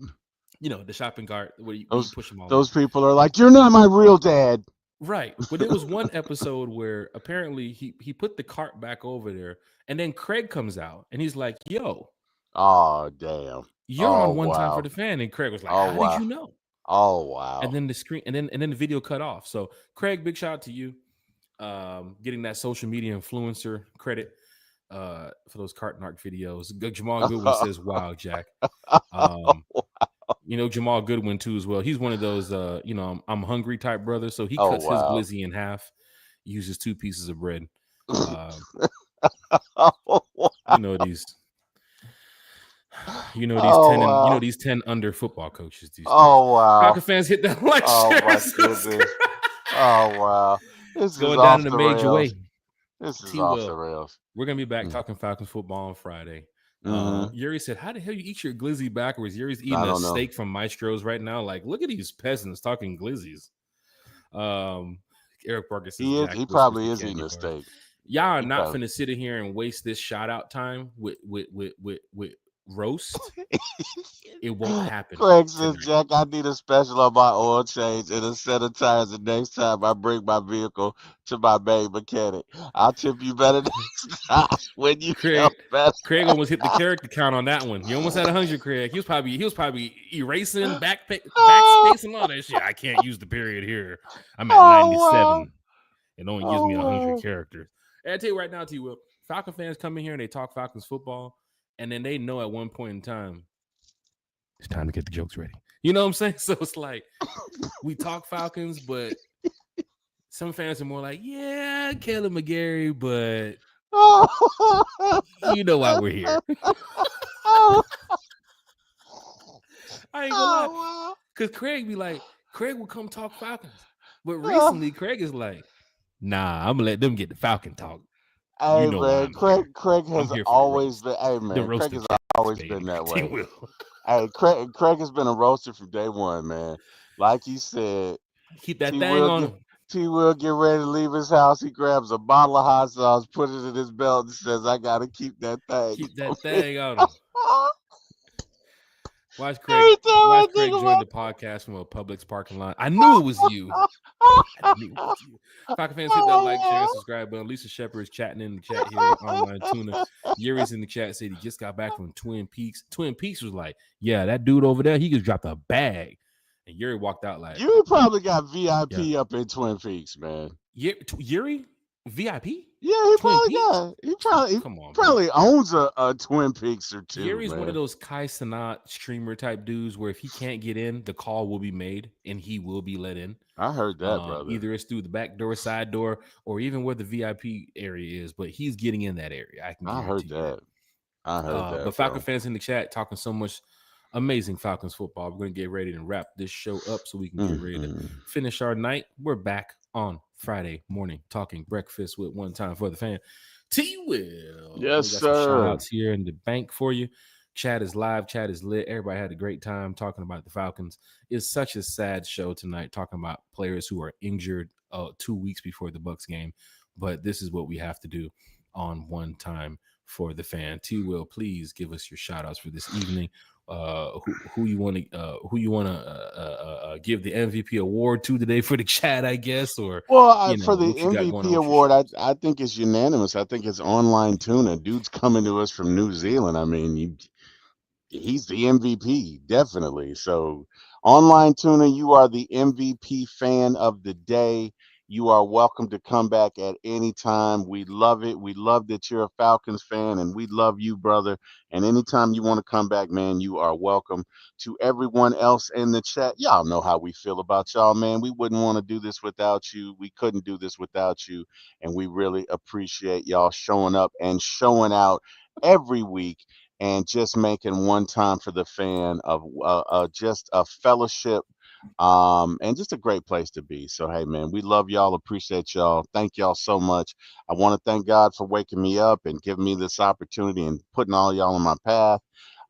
A: shopping cart where you push them all.
B: Those people are like, you're not my real dad.
A: Right. But there was one episode where apparently he put the cart back over there and then Craig comes out and he's like, yo.
B: Oh, damn.
A: You're on One Time for the Fan. And Craig was like, how did you know?
B: Oh, wow.
A: And then the screen and then the video cut off. So Craig, big shout out to you. Getting that social media influencer credit for those Cartnark videos. Jamal Goodwin says, wow, Jack. You know Jamal Goodwin too as well. He's one of those I'm hungry type brothers. So he
B: Oh
A: cuts his
B: wow.
A: glizzy in half, uses two pieces of bread. Uh,
B: Oh
A: you
B: wow.
A: know these
B: Oh wow.
A: these 10 under football coaches these days.
B: Oh wow.
A: Falcon fans hit that like
B: Oh
A: share
B: my
A: and subscribe.
B: goodness. Oh wow.
A: It's
B: This is
A: going down
B: off
A: in a
B: the
A: major way.
B: rails. This is
A: T
B: off the
A: Will.
B: rails.
A: We're gonna be back
B: Mm.
A: talking Falcons football on Friday.
B: Mm-hmm.
A: Yuri said, "How the hell you eat your glizzy backwards?" Yuri's eating
B: I
A: a
B: don't know.
A: steak from Maestro's right now. Like, look at these peasants talking glizzies. Um, Eric Parker says, "Jack
B: He
A: whispers
B: probably
A: to
B: is
A: candy
B: eating a
A: bars."
B: steak.
A: Y'all are
B: He
A: not
B: probably
A: finna sit in here and waste this shout out time with roast. It won't happen
B: Craig says,
A: tonight.
B: Jack, I need a special on my oil change and a set of tires the next time I bring my vehicle to my main mechanic. I'll tip you better next time when you feel
A: Craig,
B: better.
A: Craig almost hit the character count on that one. You almost had 100, Craig. He was probably erasing
B: Oh,
A: backspace and all that shit. I can't use the period here. I'm at
B: oh, wow.
A: 97. It only gives me
B: Oh,
A: 100
B: wow.
A: characters. And I tell you right now, T. Will, Falcon fans come in here and they talk Falcons football, and then they know at one point in time it's time to get the jokes ready. You know what I'm saying? So it's like we talk Falcons, but some fans are more like, yeah, Caleb McGarry, but
B: Oh,
A: you know why we're here.
B: oh,
A: I ain't gonna lie.
B: oh,
A: Cause Craig will come talk Falcons. But
B: wow.
A: recently Craig is like, nah, I'm gonna let them get the Falcon talk. You
B: Hey
A: know why
B: man,
A: I'm here.
B: Craig
A: I'm
B: has
A: here for the
B: always
A: roast.
B: been. Hey
A: The
B: man,
A: roast
B: Craig
A: of
B: has
A: Jack
B: always
A: Spade
B: been
A: and
B: that
A: T
B: way.
A: Will.
B: Hey, Craig has been a roaster from day one, man. Like he said,
A: Keep that
B: T
A: thing
B: will
A: on
B: get
A: him.
B: ready to leave his house. He grabs a bottle of hot sauce, put it in his belt, and says, "I gotta keep that thing
A: Keep
B: on
A: that
B: me."
A: thing on him. Watch Craig.
B: Every time I
A: Watch
B: think
A: Craig join
B: about
A: the podcast from a Publix parking lot. I knew it was you. I knew it was you. Falcon fans, hit that like, share, and
B: oh,
A: subscribe button. Lisa Shepard is chatting in the chat here. Online tuna. Yuri's in the chat said he just got back from Twin Peaks. Twin Peaks was like, yeah, that dude over there, he just dropped a bag. And Yuri walked out like,
B: you probably got
A: yeah.
B: VIP up in Twin Peaks, man.
A: Yuri? VIP?
B: Yeah, he
A: Twin
B: probably
A: Peaks?
B: got. He
A: Come on, bro.
B: probably owns a Twin Peaks or two,
A: Yuri's one of
B: man.
A: those Kai Sanat streamer type dudes where if he can't get in, the call will be made and he will be let in.
B: I heard that, brother.
A: Either it's through the back door, side door, or even where the VIP area is, but he's getting in that area. I can
B: I heard
A: guarantee you that.
B: that. I heard
A: But
B: that,
A: Falcon
B: bro.
A: fans in the chat talking so much amazing Falcons football. We're going to get ready to wrap this show up so we can get ready to
B: Mm-hmm.
A: finish our night. We're back on Friday morning talking breakfast with one time for the fan. T Will.
B: Yes,
A: We got some shout
B: sir.
A: outs here in the bank for you. Chat is live, chat is lit. Everybody had a great time talking about the Falcons. It's such a sad show tonight, talking about players who are injured 2 weeks before the Bucks game. But this is what we have to do on one time for the fan. T Will, please give us your shout outs for this evening. Who you want to give the MVP award to today for the chat, I guess, or
B: Well, for the
A: what you got going
B: MVP
A: on with your
B: award,
A: shows.
B: I think it's unanimous. I think it's online tuna. Dude's coming to us from New Zealand. I mean, he's the MVP, definitely. So, online tuna, you are the MVP fan of the day. You are welcome to come back at any time. We love it. We love that you're a Falcons fan, and we love you, brother. And anytime you want to come back, man, you are welcome. To everyone else in the chat, y'all know how we feel about y'all, man. We wouldn't want to do this without you. We couldn't do this without you. And we really appreciate y'all showing up and showing out every week and just making one time for the fan of just a fellowship and just a great place to be. So hey man, we love y'all, appreciate y'all, thank y'all so much. I want to thank God for waking me up and giving me this opportunity and putting all y'all on my path.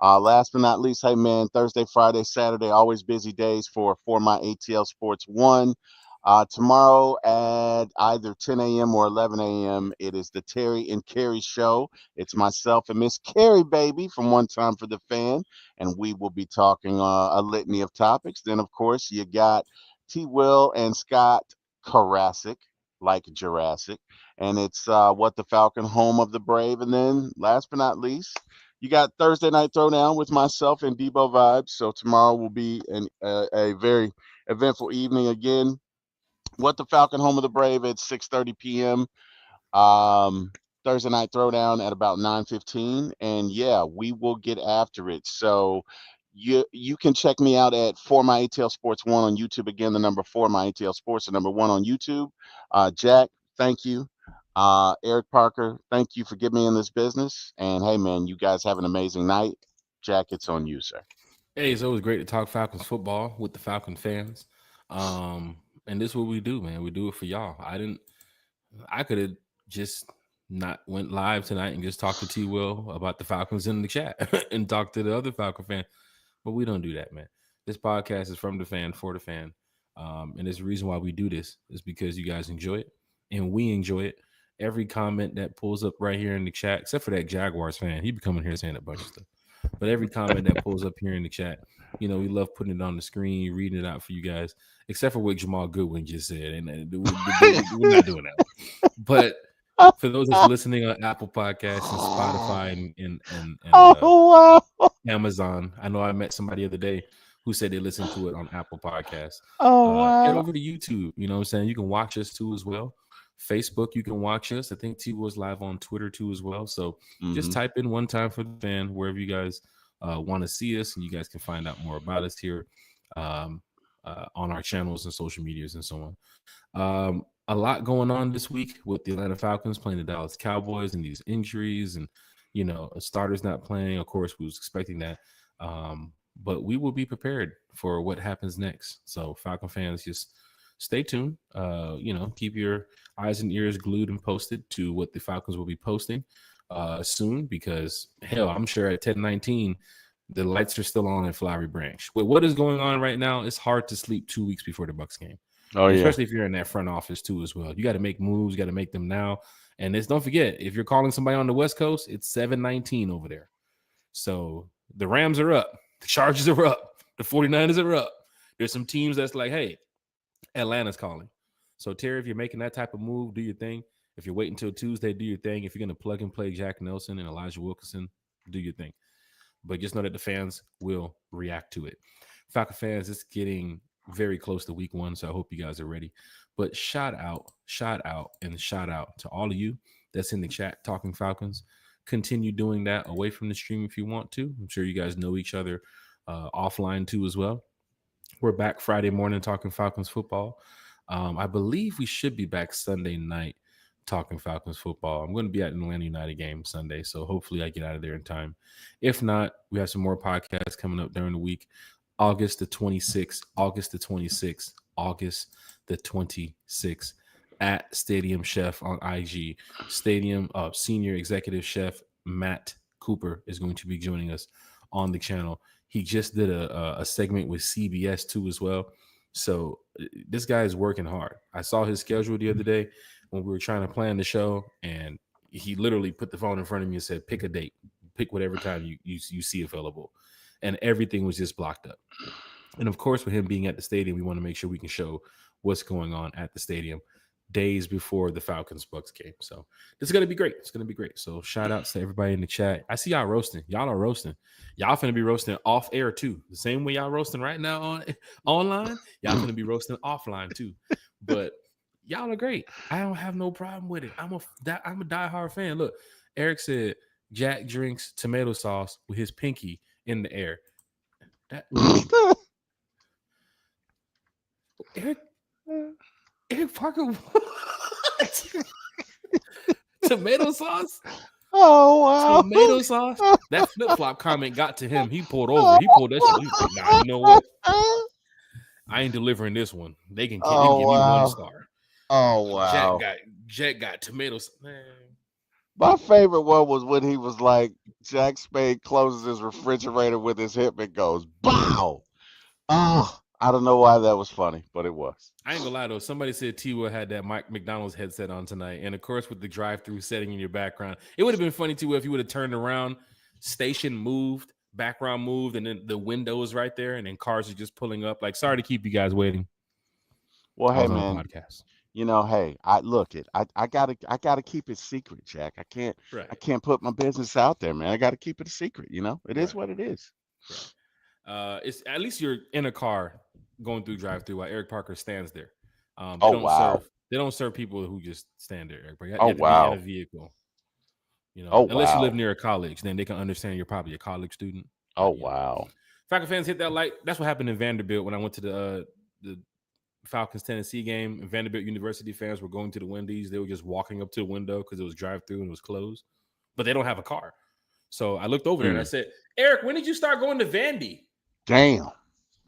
B: Last but not least, hey man, Thursday, Friday, Saturday, always busy days for my ATL Sports One. Tomorrow at either 10 a.m. or 11 a.m., it is the Terry and Carrie show. It's myself and Miss Carrie, baby, from One Time for the Fan, and we will be talking a litany of topics. Then, of course, you got T. Will and Scott Karasic, like Jurassic, and it's What the Falcon, Home of the Brave. And then, last but not least, you got Thursday Night Throwdown with myself and Debo Vibes. So tomorrow will be a very eventful evening again. What the Falcon, Home of the Brave at 6:30 p.m. Um, Thursday Night Throwdown at about 9:15, and yeah, we will get after it. So You can check me out at For My ATL Sports One on YouTube. Again, the number four My ATL Sports, the number one on YouTube. Jack, thank you. Eric Parker, thank you for getting me in this business. And hey, man, you guys have an amazing night. Jack, it's on you, sir.
A: Hey, it's always great to talk Falcons football with the Falcon fans. And this is what we do, man. We do it for y'all. I could have just not went live tonight and just talked to T Will about the Falcons in the chat and talk to the other Falcon fan. But we don't do that, man. This podcast is from the fan for the fan. And there's a reason why we do this is because you guys enjoy it and we enjoy it. Every comment that pulls up right here in the chat, except for that Jaguars fan, he be coming here saying a bunch of stuff. But every comment that pulls up here in the chat, we love putting it on the screen, reading it out for you guys, except for what Jamal Goodwin just said. And we're not doing that. But for those that's listening on Apple Podcasts and Spotify
B: Oh wow!
A: Amazon, I know I met somebody the other day who said they listened to it on Apple Podcasts.
B: Oh
A: Head
B: wow!
A: over to YouTube. You know what I'm saying? You can watch us too as well. Facebook, you can watch us. I think T was live on Twitter too as well. So just type in One Time for the Fan wherever you guys want to see us, and you guys can find out more about us here on our channels and social medias and so on. A lot going on this week with the Atlanta Falcons playing the Dallas Cowboys and these injuries and, a starter's not playing. Of course, we was expecting that. But we will be prepared for what happens next. So Falcon fans, just stay tuned. Keep your eyes and ears glued and posted to what the Falcons will be posting soon because, hell, I'm sure at 10:19, the lights are still on at Flowery Branch. With what is going on right now, it's hard to sleep 2 weeks before the Bucs game.
B: Oh yeah.
A: Especially if you're in that front office too as well. You got to make moves. You got to make them now. And don't forget, if you're calling somebody on the West Coast, it's 7:19 over there. So the Rams are up. The Chargers are up. The 49ers are up. There's some teams that's like, hey, Atlanta's calling. So, Terry, if you're making that type of move, do your thing. If you're waiting until Tuesday, do your thing. If you're going to plug and play Jack Nelson and Elijah Wilkinson, do your thing. But just know that the fans will react to it. Falcon fans, it's getting very close to week one, so I hope you guys are ready. But shout out to all of you that's in the chat talking Falcons. Continue doing that away from the stream if you want to. I'm sure you guys know each other offline too as well. We're back Friday morning talking Falcons football. I believe we should be back Sunday night talking Falcons football. I'm going to be at an Atlanta United game Sunday, so hopefully I get out of there in time. If not, we have some more podcasts coming up during the week. August the 26th at Stadium Chef on IG. Stadium Senior Executive Chef Matt Cooper is going to be joining us on the channel. He just did a segment with CBS too as well. So this guy is working hard. I saw his schedule the other day when we were trying to plan the show, and he literally put the phone in front of me and said, pick a date, pick whatever time you see available. And everything was just blocked up. And of course, with him being at the stadium, we want to make sure we can show what's going on at the stadium days before the Falcons Bucs game. So this is going to be great. It's going to be great. So shout outs to everybody in the chat. I see y'all roasting. Y'all are roasting. Y'all finna be roasting off air too. The same way y'all roasting right now online, y'all finna be roasting offline too. But y'all are great. I don't have no problem with it. I'm a diehard fan. Look, Eric said Jack drinks tomato sauce with his pinky in the air. Eric Parker, tomato sauce?
B: Oh wow!
A: Tomato sauce? That flip flop comment got to him. He pulled over. He pulled that shit. He was like, nah, you know what? I ain't delivering this one. They can give me 1 star.
B: Oh wow!
A: Jack got tomatoes. Man.
B: My favorite one was when he was like, Jack Spade closes his refrigerator with his hip and goes, bow. Oh, I don't know why that was funny, but it was.
A: I ain't gonna lie though. Somebody said T-Will had that Mike McDonald's headset on tonight, and of course with the drive-through setting in your background, it would have been funny too if you would have turned around, station moved, background moved, and then the windows right there, and then cars are just pulling up. Like, sorry to keep you guys waiting.
B: Well, hey man, podcast. Hey, I gotta keep it secret, Jack. I can't put my business out there, man. I gotta keep it a secret. It is what it is.
A: Right. It's at least you're in a car going through drive-through while Eric Parker stands there. They don't serve people who just stand there, Eric. But you have to be in a vehicle. Unless you live near a college, then they can understand you're probably a college student.
B: Oh wow.
A: Falcon fans, hit that like. That's what happened in Vanderbilt when I went to the Falcons Tennessee game. And Vanderbilt University fans were going to the Wendy's. They were just walking up to the window because it was drive-through and it was closed, but they don't have a car. So I looked over there and I said, "Eric, when did you start going to Vandy?"
B: Damn.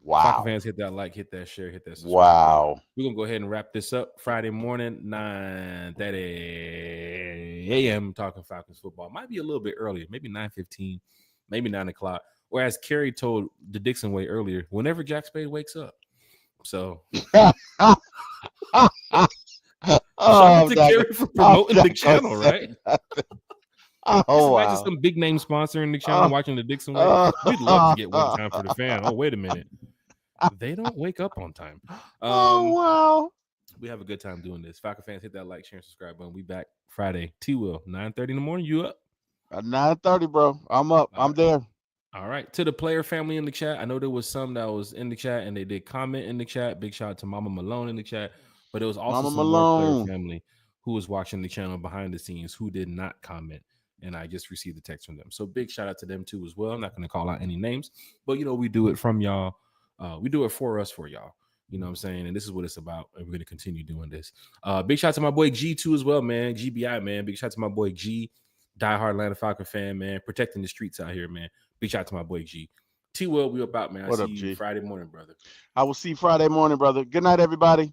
B: Wow.
A: Falcon fans, hit that like, hit that share, hit that subscribe.
B: Wow.
A: We're gonna go ahead and wrap this up. Friday morning, 9:30 a.m. talking Falcons football. Might be a little bit earlier, maybe 9:15, maybe 9 o'clock. Or as Kerry told the Dixon way earlier, whenever Jack Spade wakes up. So shout out to Kerry for promoting the channel, right?
B: Oh,
A: wow. Imagine some big name sponsoring the channel, watching the Dixon way. We'd love to get one time for the fan. Oh, wait a minute. They don't wake up on time.
B: Oh, wow.
A: We have a good time doing this. Falcon fans, hit that like, share, and subscribe button. We back Friday. T-Will, 9:30 in the morning. You up?
B: At 9:30, bro. I'm up. I'm there.
A: All right. To the player family in the chat, I know there was some that was in the chat and they did comment in the chat. Big shout out to Mama Malone in the chat. But there was also
B: Mama
A: some
B: Malone.
A: more player family who was watching the channel behind the scenes who did not comment. And I just received a text from them. So big shout out to them too as well. I'm not going to call out any names, but we do it from y'all. We do it for us, for y'all. You know what I'm saying? And this is what it's about. And we're going to continue doing this. Big shout out to my boy G too as well, man. GBI, man. Big shout out to my boy G, diehard Atlanta Falcon fan, man. Protecting the streets out here, man. Big shout out to my boy G. T-Will, we about, man. I see you Friday morning, brother.
B: I will see you Friday morning, brother. Good night, everybody.